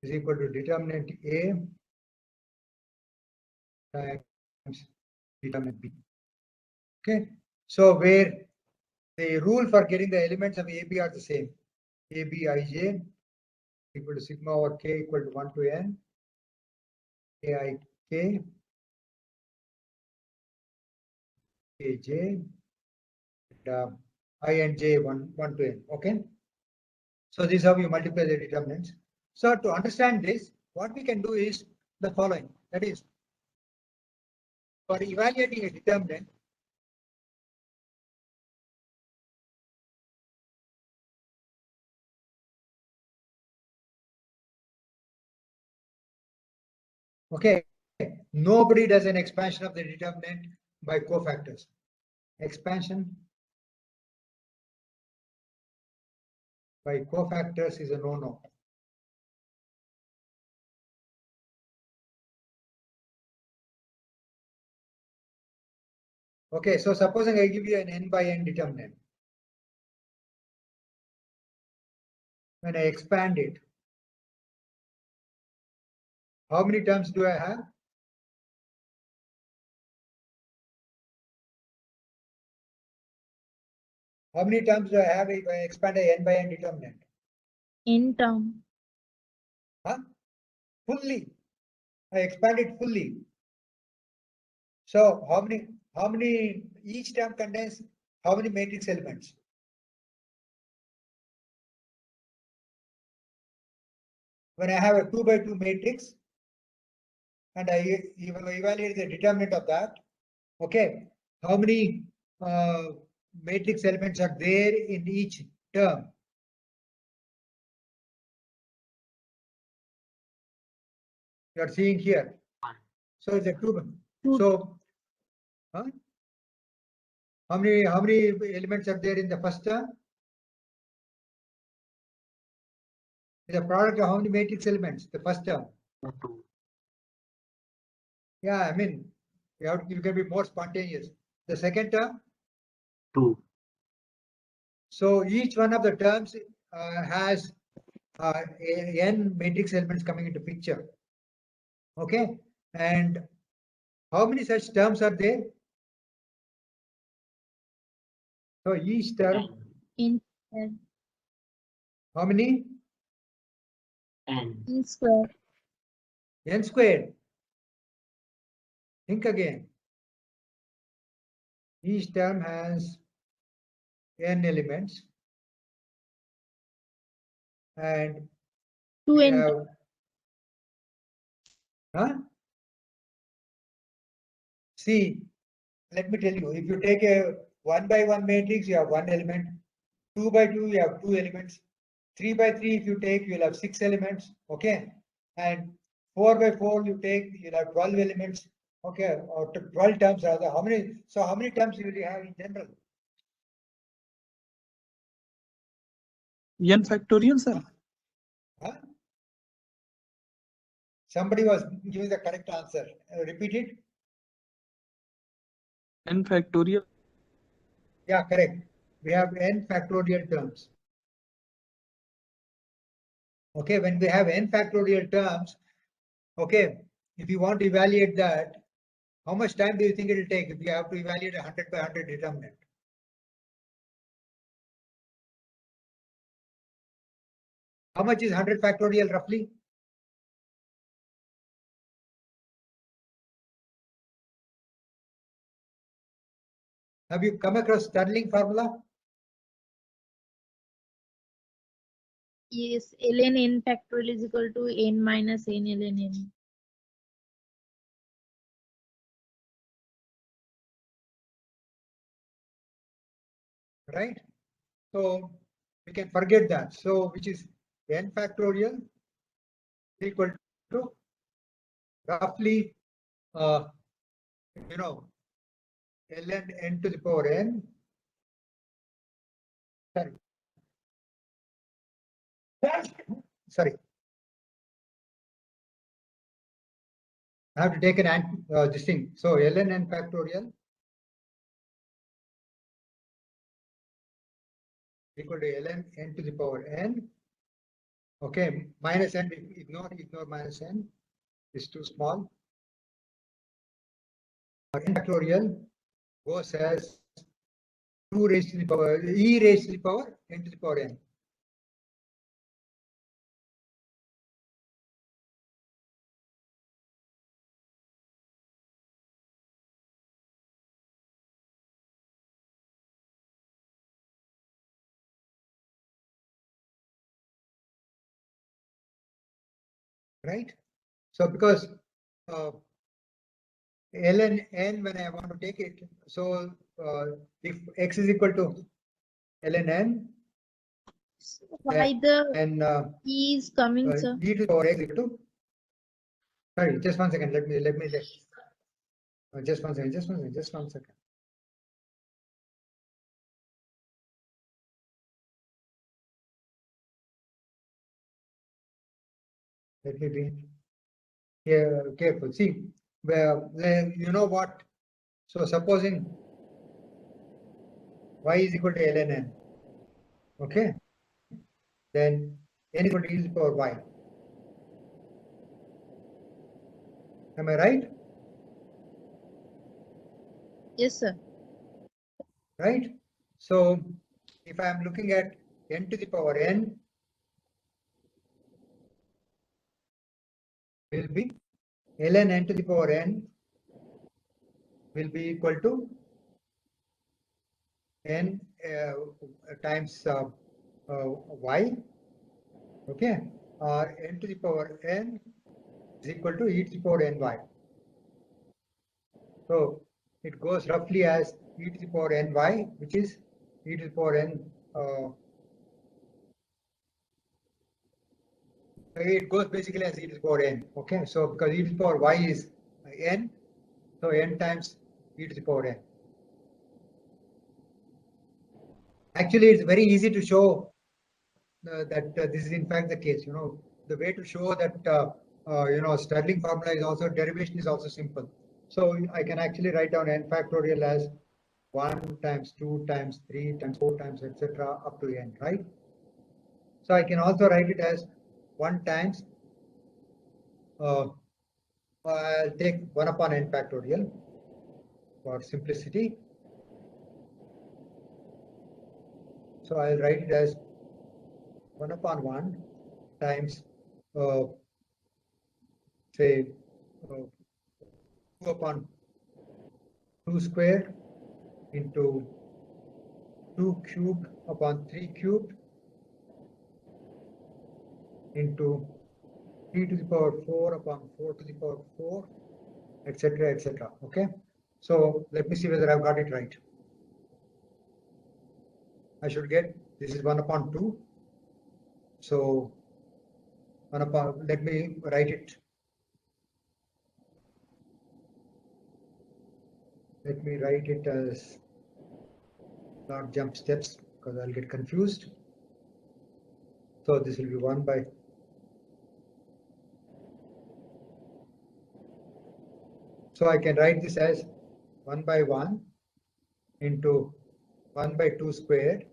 is equal to determinant A times determinant B. Okay, so where the rule for getting the elements of AB are the same. AB ij equal to sigma over k equal to 1 to n ai k kj I and j 1 to n. Okay, so this is how you multiply the determinants. So to understand this, what we can do is the following. That is, for evaluating a determinant, okay, nobody does an expansion of the determinant by cofactors. Expansion by cofactors is a no-no. Okay, so supposing I give you an n by n determinant. When I expand it, how many terms do I have? How many terms do I have if I expand a n by n determinant? N term. Huh? Fully. I expand it fully. So how many each term contains how many matrix elements? When I have a 2 by 2 matrix and I evaluate the determinant of that, okay, how many matrix elements are there in each term? You are seeing here. So it's a 2. So huh? How many elements are there in the first term? The product of how many matrix elements? The first term. 2. Yeah, I mean, you can be more spontaneous. The second term? 2. So each one of the terms has n matrix elements coming into picture. Okay, and how many such terms are there? So each term, N square. how many? N. N square. N squared. Think again. Each term has n elements, and 2 we N. have, huh? See, let me tell you, if you take a 1 by 1 matrix, you have 1 element. 2 by 2, you have 2 elements. 3 by 3, if you take, you'll have 6 elements. Okay, and 4 by 4, you take, you'll have 12 elements. Okay, or 12 terms rather. How many? So how many terms will you have in general? n factorial, sir. Huh? Somebody was giving the correct answer. Repeat it. N factorial. Yeah, correct. We have n factorial terms. Okay, when we have n factorial terms, okay, if you want to evaluate that, how much time do you think it will take if you have to evaluate a 100 by 100 determinant? How much is 100 factorial roughly? Have you come across Stirling formula? Yes, ln n factorial is equal to n minus n ln n. Right? So we can forget that. So which is n factorial equal to roughly, you know, ln n to the power n. Sorry. I have to take an this thing. So ln n factorial equal to ln n to the power n. Okay, minus n, ignore minus n. It's too small. N factorial goes as 2 raised to the power e raised to the power n to the power n. Right? So because ln n, when I want to take it, so if x is equal to ln n, So why the and e is coming, sir? e to the power x equal to, sorry, just 1 second. Let me just 1 second. Just 1 second. Let me be careful. See, where you know what? So supposing y is equal to ln n. Okay, then n is equal to e to the power y. Am I right? Yes, sir. Right? So if I am looking at n to the power n will be ln n to the power n will be equal to n times y, okay, or n to the power n is equal to e to the power ny. So it goes roughly as e to the power ny, which is e to the power n. It goes basically as e to the power n. Okay, so because e to the power y is n, so n times e to the power n. Actually, it's very easy to show that this is in fact the case. You know, the way to show that Stirling formula is also derivation is also simple. So I can actually write down n factorial as 1 times 2 times 3 times 4 times etc. up to n, right? So I can also write it as 1 times I'll take 1 upon n factorial for simplicity. So I'll write it as 1 upon 1 times say 2 upon 2 square into 2 cubed upon 3 cubed into 3 to the power 4 upon 4 to the power 4, etc., etc. Okay, so let me see whether I've got it right. I should get this is 1 upon 2. So 1 upon, let me write it. Let me write it as not jump steps because I'll get confused. So this will be 1 by. So I can write this as 1 by 1 into 1 by 2 squared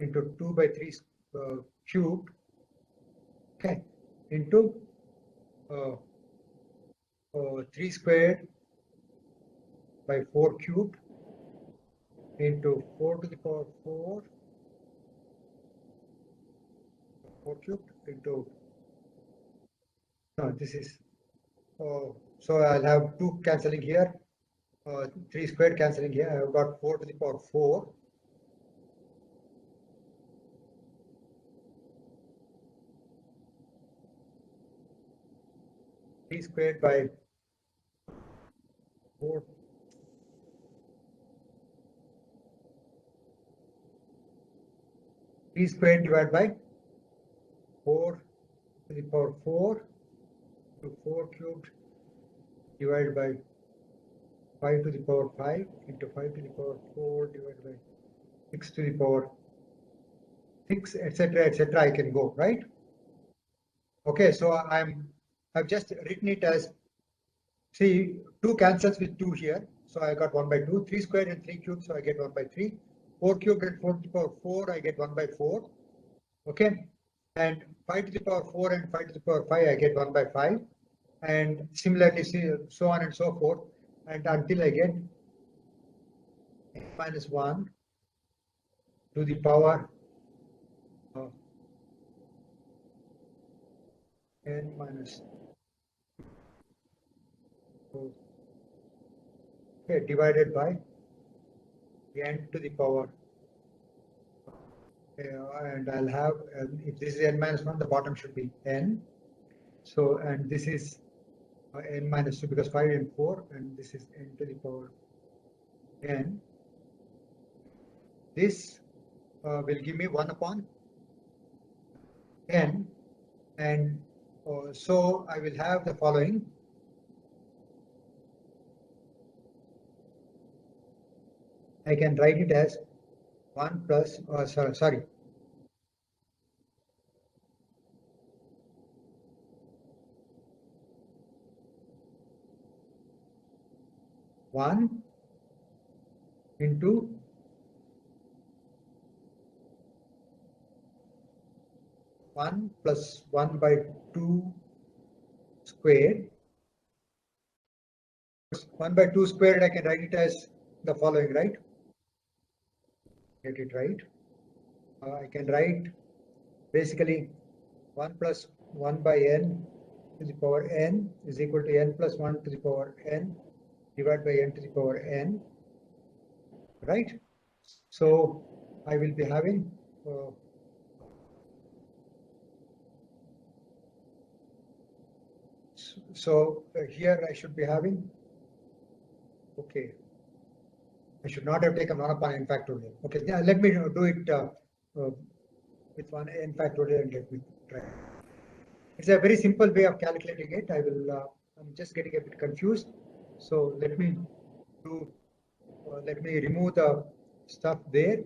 into 2 by 3 cubed, okay, into 3 squared by 4 cubed into 4 to the power 4 cubed into, no, this is, so I'll have 2 cancelling here, 3 squared cancelling here. I've got 4 to the power 4. Three squared by 4. Three squared divided by 4 to the power 4 to 4 cubed divided by 5 to the power 5 into 5 to the power 4 divided by 6 to the power 6, etc., etc. I can go, right? Okay, so I've just written it as, see, 2 cancels with 2 here, so I got 1 by 2. 3 squared and 3 cubed, so I get 1 by 3. 4 cubed and 4 to the power 4, I get 1 by 4. Okay, and 5 to the power 4 and 5 to the power 5, I get 1 by 5. And similarly, so on and so forth, and until I get minus 1 to the power n minus 4, okay, divided by n to the power, and I'll have, if this is n minus 1, the bottom should be n. So, and this is n minus 2 because 5 and 4, and this is n to the power n. This will give me 1 upon n, and so I will have the following. I can write it as 1 plus, sorry. One into 1 plus 1 by 2 squared. 1 by 2 squared, I can write it as the following, right? Get it right. I can write basically 1 plus 1 by n to the power n is equal to n plus 1 to the power n divided by n to the power n, right? So I will be having here I should be having, okay, I should not have taken 1 upon n factorial. Okay, yeah, let me do it with 1 n factorial and let me try. It's a very simple way of calculating it. I'm just getting a bit confused. So let me remove the stuff there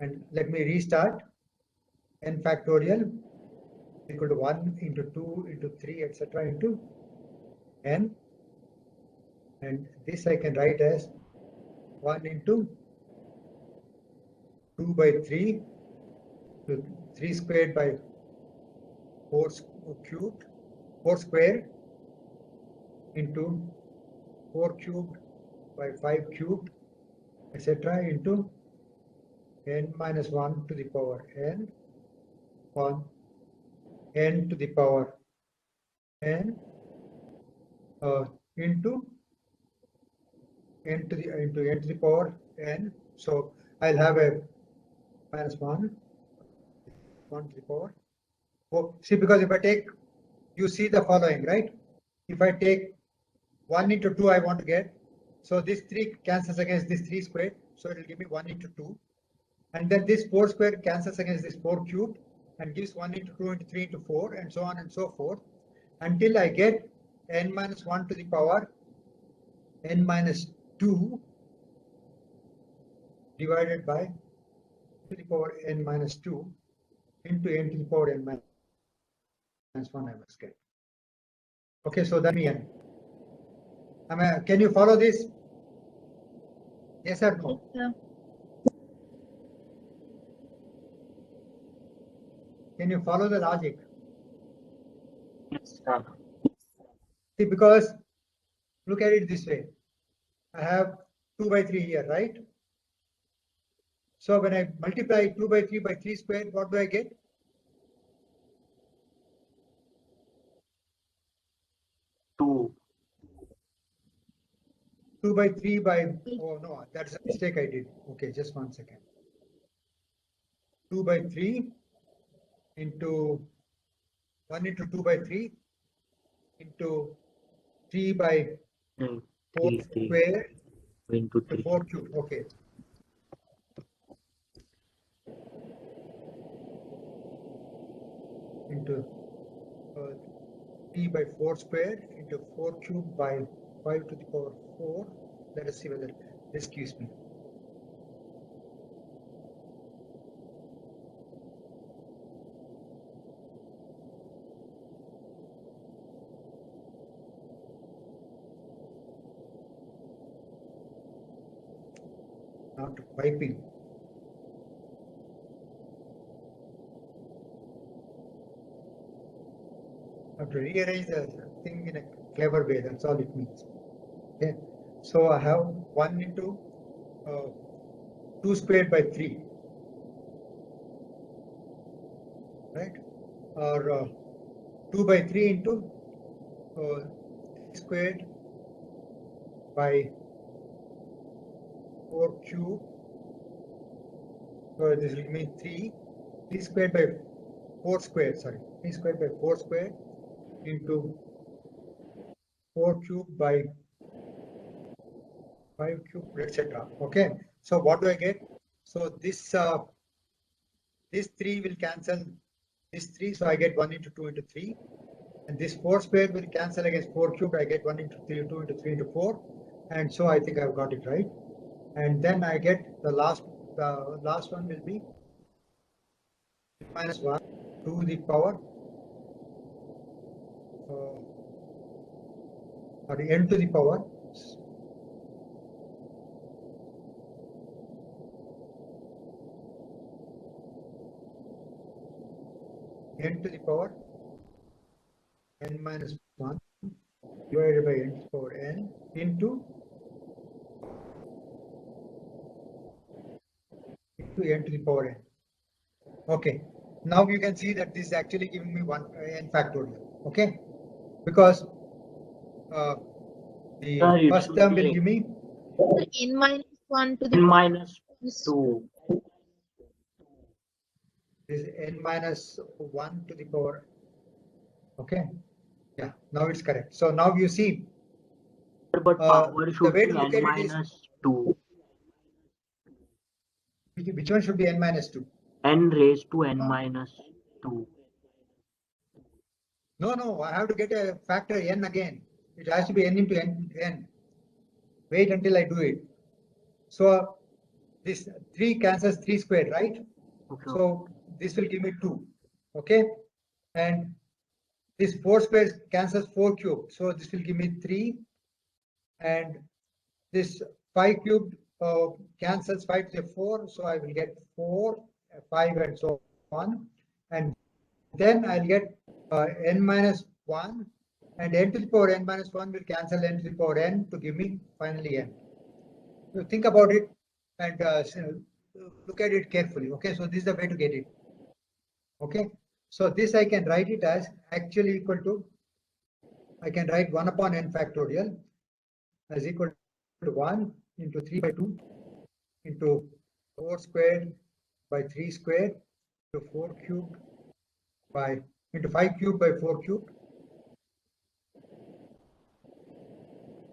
and let me restart. N factorial equal to 1 into 2 into 3 etc. into n, and this I can write as 1 into 2 by 3 to 3 squared by 4 cubed, 4 squared into 4 cubed by 5 cubed etc. into n minus 1 to the power n on n to the power n into n to the power n. So I'll have a minus 1 to the power. Oh, see, because if I take, you see the following, right? If I take 1 into 2, I want to get, so this 3 cancels against this 3 squared, so it will give me 1 into 2. And then this 4 squared cancels against this 4 cubed and gives 1 into 2 into 3 into 4 and so on and so forth until I get n minus 1 to the power n minus 2 divided by to the power n minus 2 into n to the power n minus 1 I must get. Okay, so that means n. Can you follow this? Yes or no? Yeah. Can you follow the logic? Yes, sir. See, because look at it this way. I have 2 by 3 here, right? So when I multiply 2 by 3 by 3 squared, what do I get? 2. 2 by 3 by, oh no, that's a mistake I did. Okay, just 1 second. 2 by 3 into 1 into 2 by 3 into 3 by 4 3 square into to 3. 4 cube. Okay. Into 3 by 4 square into 4 cube by 5 to the power 4. Let us see whether this gives me. Not piping. I have to rearrange the thing in a clever way. That's all it means. Okay. So I have 1 into 2 squared by 3. Right? Or 2 by 3 into squared by 4 cube. So this will mean 3 squared by 4 squared, sorry, 3 squared by 4 squared into 4 cube by 5 cube, etc. Okay, so what do I get? So this 3 will cancel this 3, so I get 1 into 2 into 3, and this 4 squared will cancel against 4 cube. I get 1 into 3, 2 into 3 into 4, and so I think I've got it right. And then I get the last one will be minus 1 to the power or n to the power n to the power n minus 1 divided by n to the power n into n to the power n. Okay, now you can see that this is actually giving me n factorial. Okay, because the Sir, it first should term will be give me n minus 1 to n the minus 2. this n minus 1 to the power. Okay, yeah, now it's correct. So now you see But power the should way to be look n at it is minus 2. which one should be n minus 2? N raised to n minus 2. No, I have to get a factor n again. It has to be n into n. Wait until I do it. So this 3 cancels 3 squared, right? Okay. So this will give me 2. Okay, and this 4 squared cancels 4 cubed. So this will give me 3, and this 5 cubed cancels 5 to the 4. So I will get 4, 5, and so on. And then I'll get n minus 1, and n to the power n minus 1 will cancel n to the power n to give me finally n. So think about it and look at it carefully. Okay, so this is the way to get it. Okay, so this I can write it as actually equal to, I can write 1 upon n factorial as equal to 1 into 3 by 2 into 4 squared by 3 squared into 4 cubed by into 5 cubed by 4 cubed,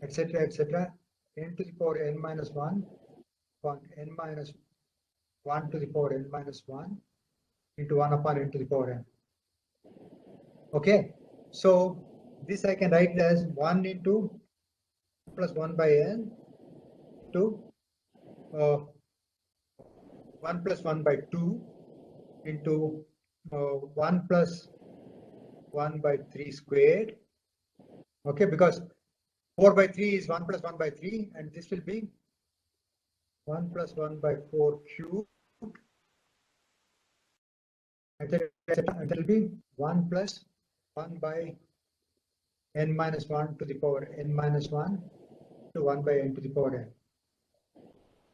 etc., etc., n to the power n minus 1 upon n minus 1 to the power n minus 1 into 1 upon n to the power n. Okay, so this I can write as 1 into plus 1 by n to 1 plus 1 by 2 into 1 plus 1 by 3 squared. Okay, because 4 by 3 is 1 plus 1 by 3, and this will be 1 plus 1 by 4 cubed, and that will be 1 plus 1 by n minus 1 to the power n minus 1 to 1 by n to the power n.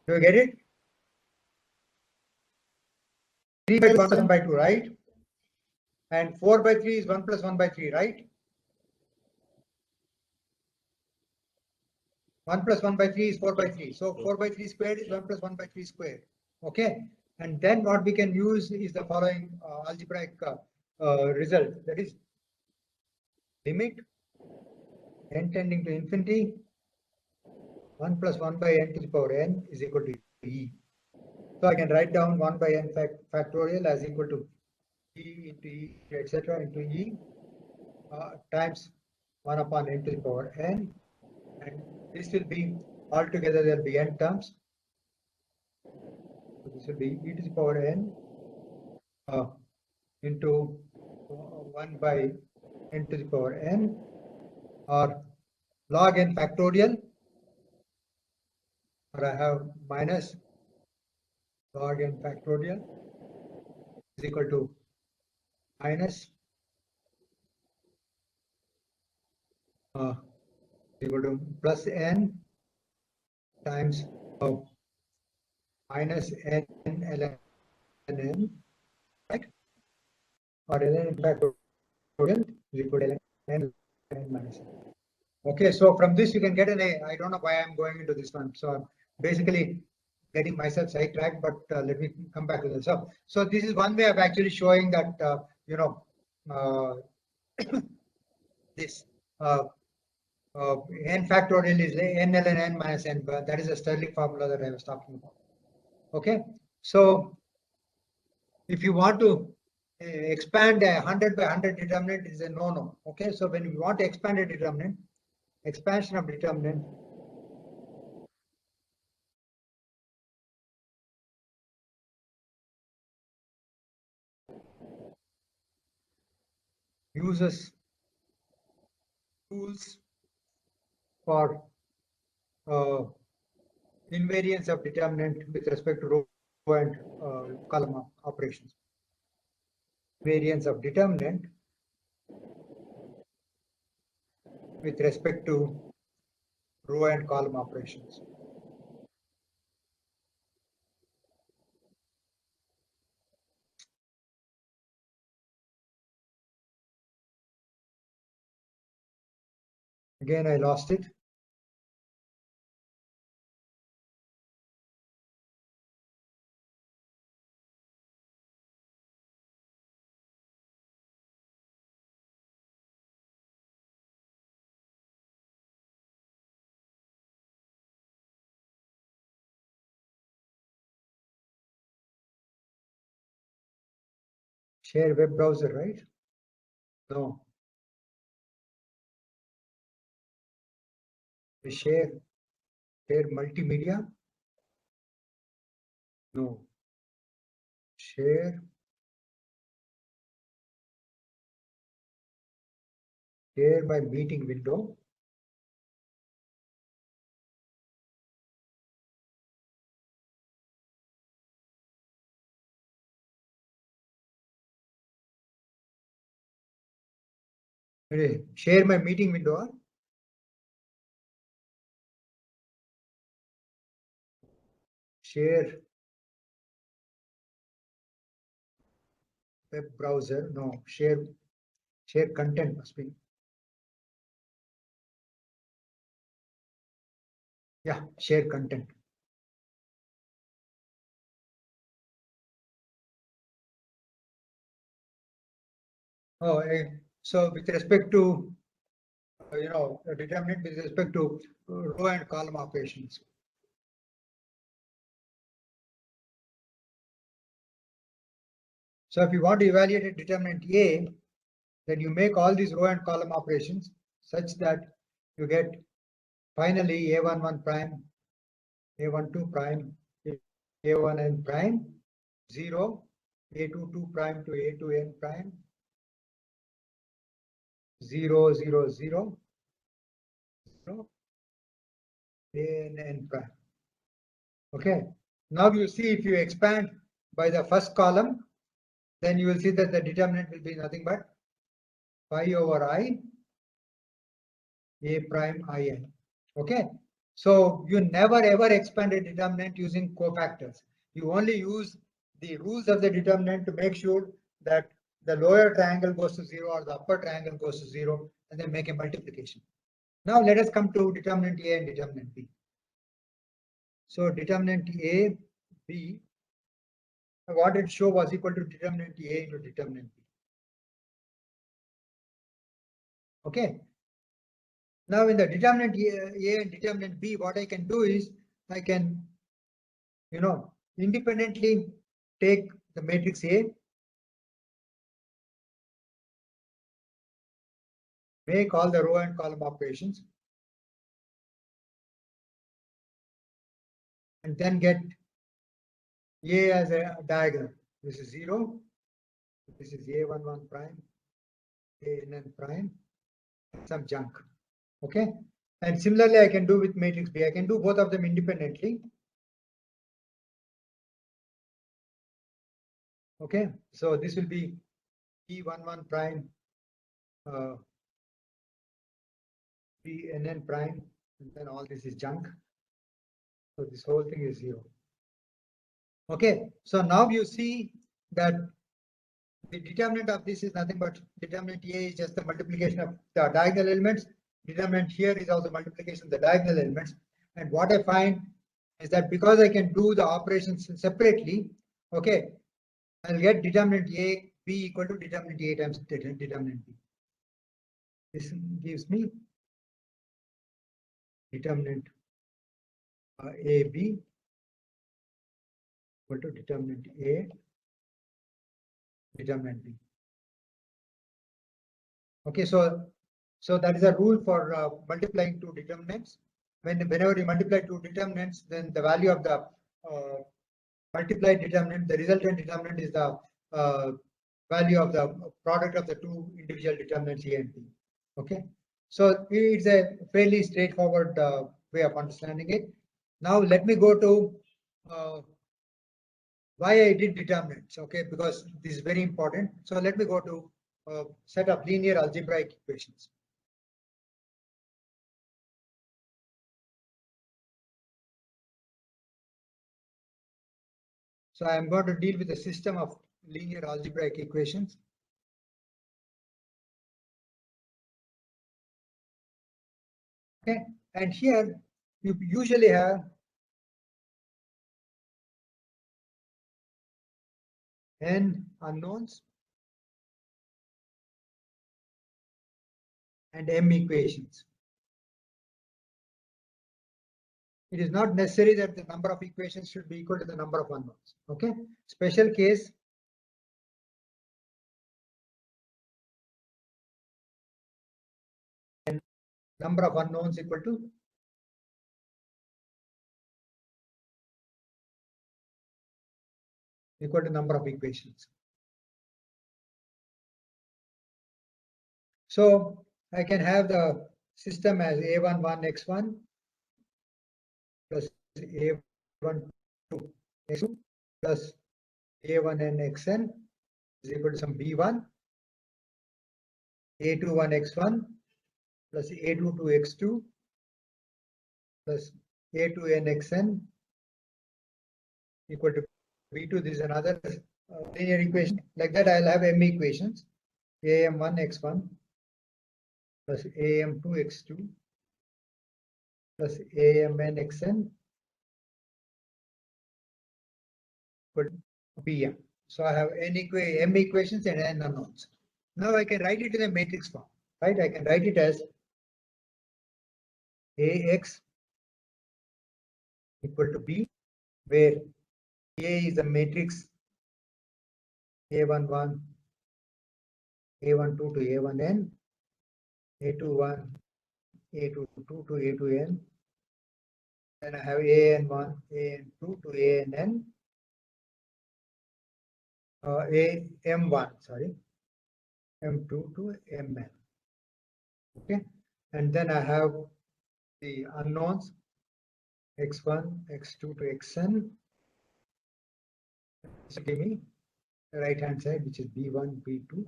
Do you get it? 3 by 1 plus 1 by 2, right? And 4 by 3 is 1 plus 1 by 3, right? 1 plus 1 by 3 is 4 by 3. So 4 by 3 squared is 1 plus 1 by 3 squared. Okay. And then what we can use is the following algebraic result. That is limit n tending to infinity 1 plus 1 by n to the power n is equal to e. So I can write down 1 by n factorial as equal to e into e, etc., into e times 1 upon n to the power n, and this will be altogether there will be n terms. So this will be e to the power n into 1 by n to the power n, or log n factorial, or I have minus log n factorial is equal to minus equal to plus n times minus n ln n, right? Or ln factorial is equal to ln n minus n. Okay, so from this you can get an A. I don't know why I'm going into this one. So I'm basically getting myself sidetracked, but let me come back to this. So this is one way of actually showing that, this n factorial is n ln n minus n, but that is a Stirling formula that I was talking about. Okay, so if you want to expand a 100 by 100 determinant is a no-no. Okay, so when you want to expand a determinant, expansion of determinant uses tools for invariance of determinant with respect to row and column operations. variance of determinant with respect to row and column operations. Again, I lost it. Share web browser, right? No. Share multimedia? No. Share my meeting window. Share my meeting window. Share web browser. No. Share content must be. Yeah, share content. Oh, so with respect to determinant with respect to row and column operations. So if you want to evaluate a determinant A, then you make all these row and column operations such that you get finally A11 prime, A12 prime, A1n prime, 0, A22 prime to A2n prime, 0, 0, 0, 0, AN prime. Okay. Now you see if you expand by the first column, then you will see that the determinant will be nothing but pi over I, A prime In. Okay. So you never ever expand a determinant using cofactors. You only use the rules of the determinant to make sure that the lower triangle goes to 0 or the upper triangle goes to 0, and then make a multiplication. Now let us come to determinant A and determinant B. So determinant A, B, what it show was equal to determinant A into determinant B. Okay. Now in the determinant A and determinant B, what I can do is I can, independently take the matrix A, make all the row and column operations, and then get A as a diagonal. This is 0. This is A11 prime, ANN prime, some junk. Okay. And similarly, I can do with matrix B. I can do both of them independently. Okay. So this will be E11 prime, BNN prime, and then all this is junk. So this whole thing is 0. Okay. So now you see that the determinant of this is nothing but determinant A is just the multiplication of the diagonal elements. Determinant here is also multiplication of the diagonal elements. And what I find is that because I can do the operations separately, okay, I'll get determinant A B equal to determinant A times determinant B. This gives me determinant A B equal to determinant A determinant B. Okay, so that is a rule for multiplying two determinants. Whenever you multiply two determinants, then the value of the multiplied determinant, the resultant determinant, is the value of the product of the two individual determinants A and B. Okay, so it's a fairly straightforward way of understanding it. Now let me go to Why I did determinants? Okay, because this is very important. So let me go to a set of linear algebraic equations. So I am going to deal with a system of linear algebraic equations. Okay, and here you usually have n unknowns and m equations. It is not necessary that the number of equations should be equal to the number of unknowns. Okay, special case. Number of unknowns equal to number of equations. So I can have the system as a11 x1 plus a12 x2 plus a1n xn is equal to some b1, a21 x1 plus a22 x2 plus a2n xn equal to b2. This is another linear equation. Like that, I'll have m equations. am1 x1 plus am2 x2 plus amn xn equal to bm. So I have m equations and n unknowns. Now I can write it in a matrix form, right? I can write it as ax equal to b, where A is a matrix a11, a12 to a1n, a21, a22 to a2n. Then I have an1, an2 to ann, am1, sorry, m2 to mn. Okay, and then I have the unknowns x1, x2 to xn. This will give me the right hand side, which is b1, b2,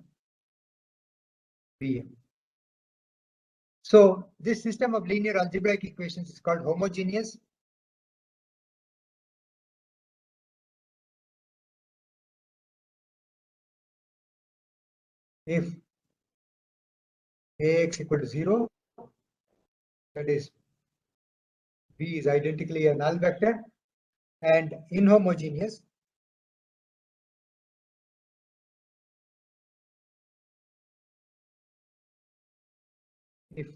bm. So this system of linear algebraic equations is called homogeneous. If ax equal to 0, that is B is identically a null vector, and inhomogeneous if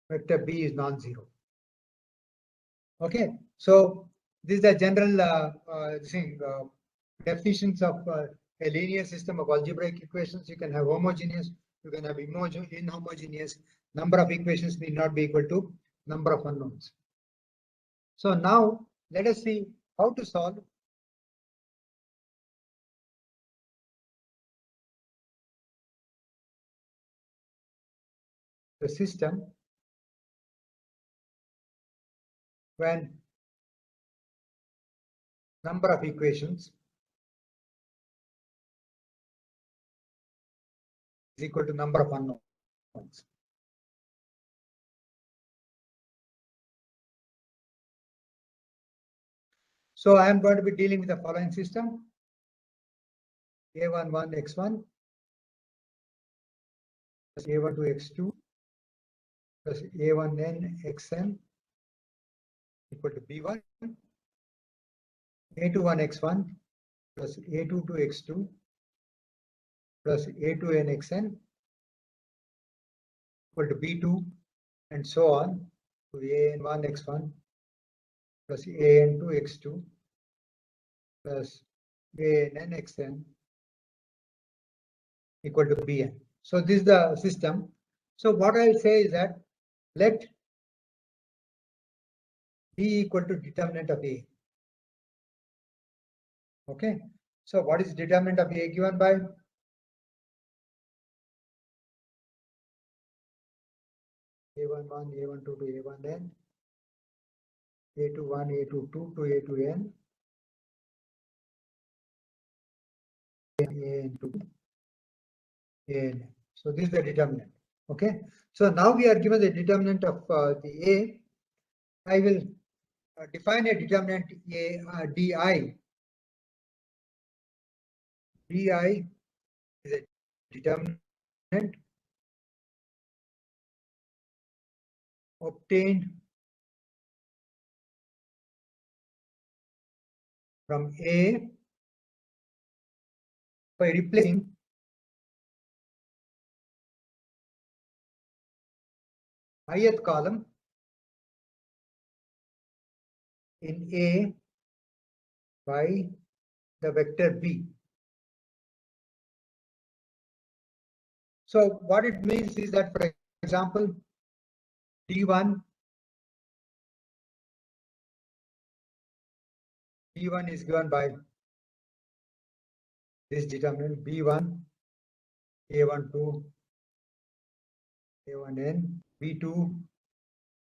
vector B is non-zero. Okay, so this is the general definitions of a linear system of algebraic equations. You can have homogeneous, you can have inhomogeneous. Number of equations need not be equal to number of unknowns. So now let us see how to solve the system when number of equations is equal to number of unknowns. So I am going to be dealing with the following system: a11 x1 plus a12 x2 plus a1n xn equal to b1, a21 x1 plus a22 x2 plus a2n xn equal to b2, and so on to an1 x1 plus an2 x2 plus ann xn equal to bn. So this is the system. So what I'll say is that let D equal to determinant of A. Okay, so what is determinant of A given by a11, a12 to a1n, a21, a22 to a2n, into an. So this is the determinant. Okay. So now we are given the determinant of the A. I will define a determinant A di. Di is a determinant obtained from A by replacing ith column in A by the vector B. So what it means is that, for example, D1 is given by this determinant B1, A12, A1n, B2,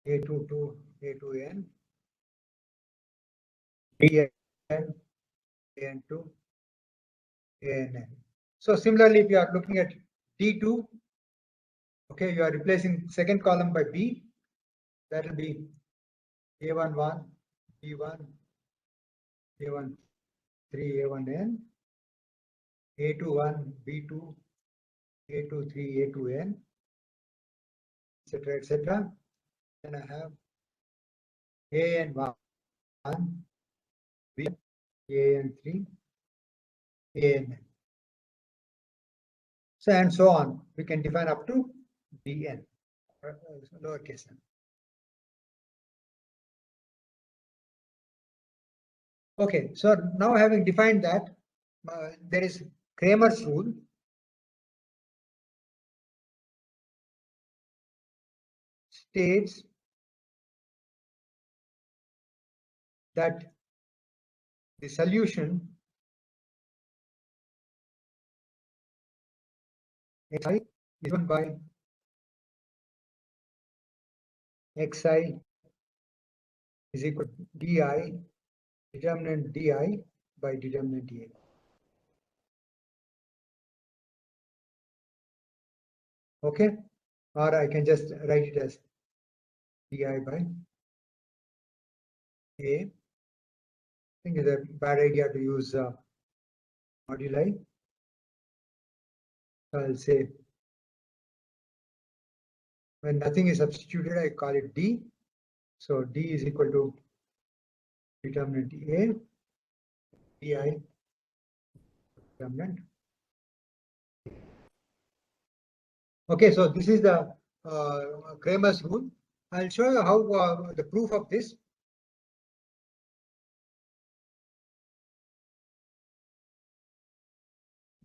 A22, A2n, Bn, An2, Ann. So similarly, if you are looking at D2, okay, you are replacing second column by B, that will be A11, B1, A13, A1n, A21, B2, A23, A2n, etc., etc. Then I have AN1, B, AN3, AN. So and so on. We can define up to Dn, lowercase n. Okay, so now having defined that, there is Cramer's rule. States that the solution xi is given by xi is equal to di, determinant di by determinant dA. Okay, or I can just write it as di by A. I think it's a bad idea to use moduli. So I'll say when nothing is substituted, I call it D. So D is equal to determinant A, di, determinant. Okay, so this is the Cramer's rule. I'll show you how the proof of this.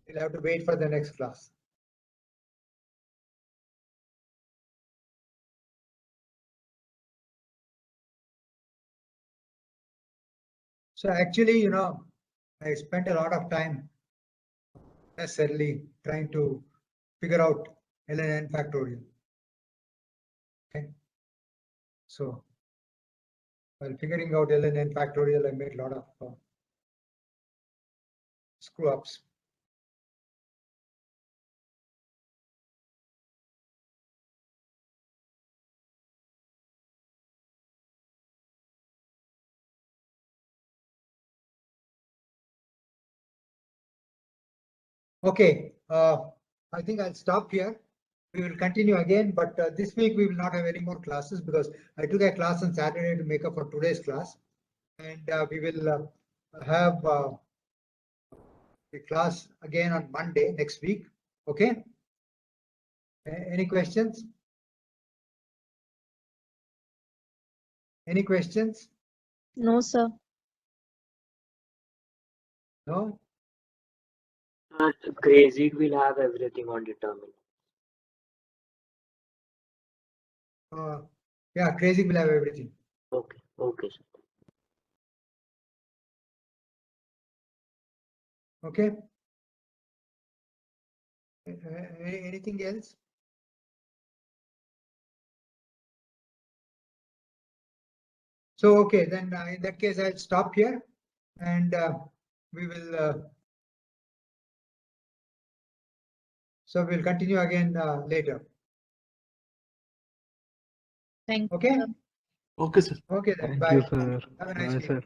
You'll have to wait for the next class. So actually, you know, I spent a lot of time necessarily trying to figure out ln n factorial. Okay. So while figuring out ln n factorial, I made a lot of screw ups. Okay, I think I'll stop here. We will continue again, but this week we will not have any more classes because I took a class on Saturday to make up for today's class, and we will have the class again on Monday next week. Okay. Any questions? Any questions? No, sir. No. Crazy will have everything on determinant. Yeah, Crazy will have everything. Okay, okay, sir. Okay. Anything else? So, okay, then in that case, I'll stop here and we will So we'll continue again later. Thank you. Okay. Sir. Okay, sir. Okay then. Thank Bye. you, sir. Have a nice Bye, day. sir.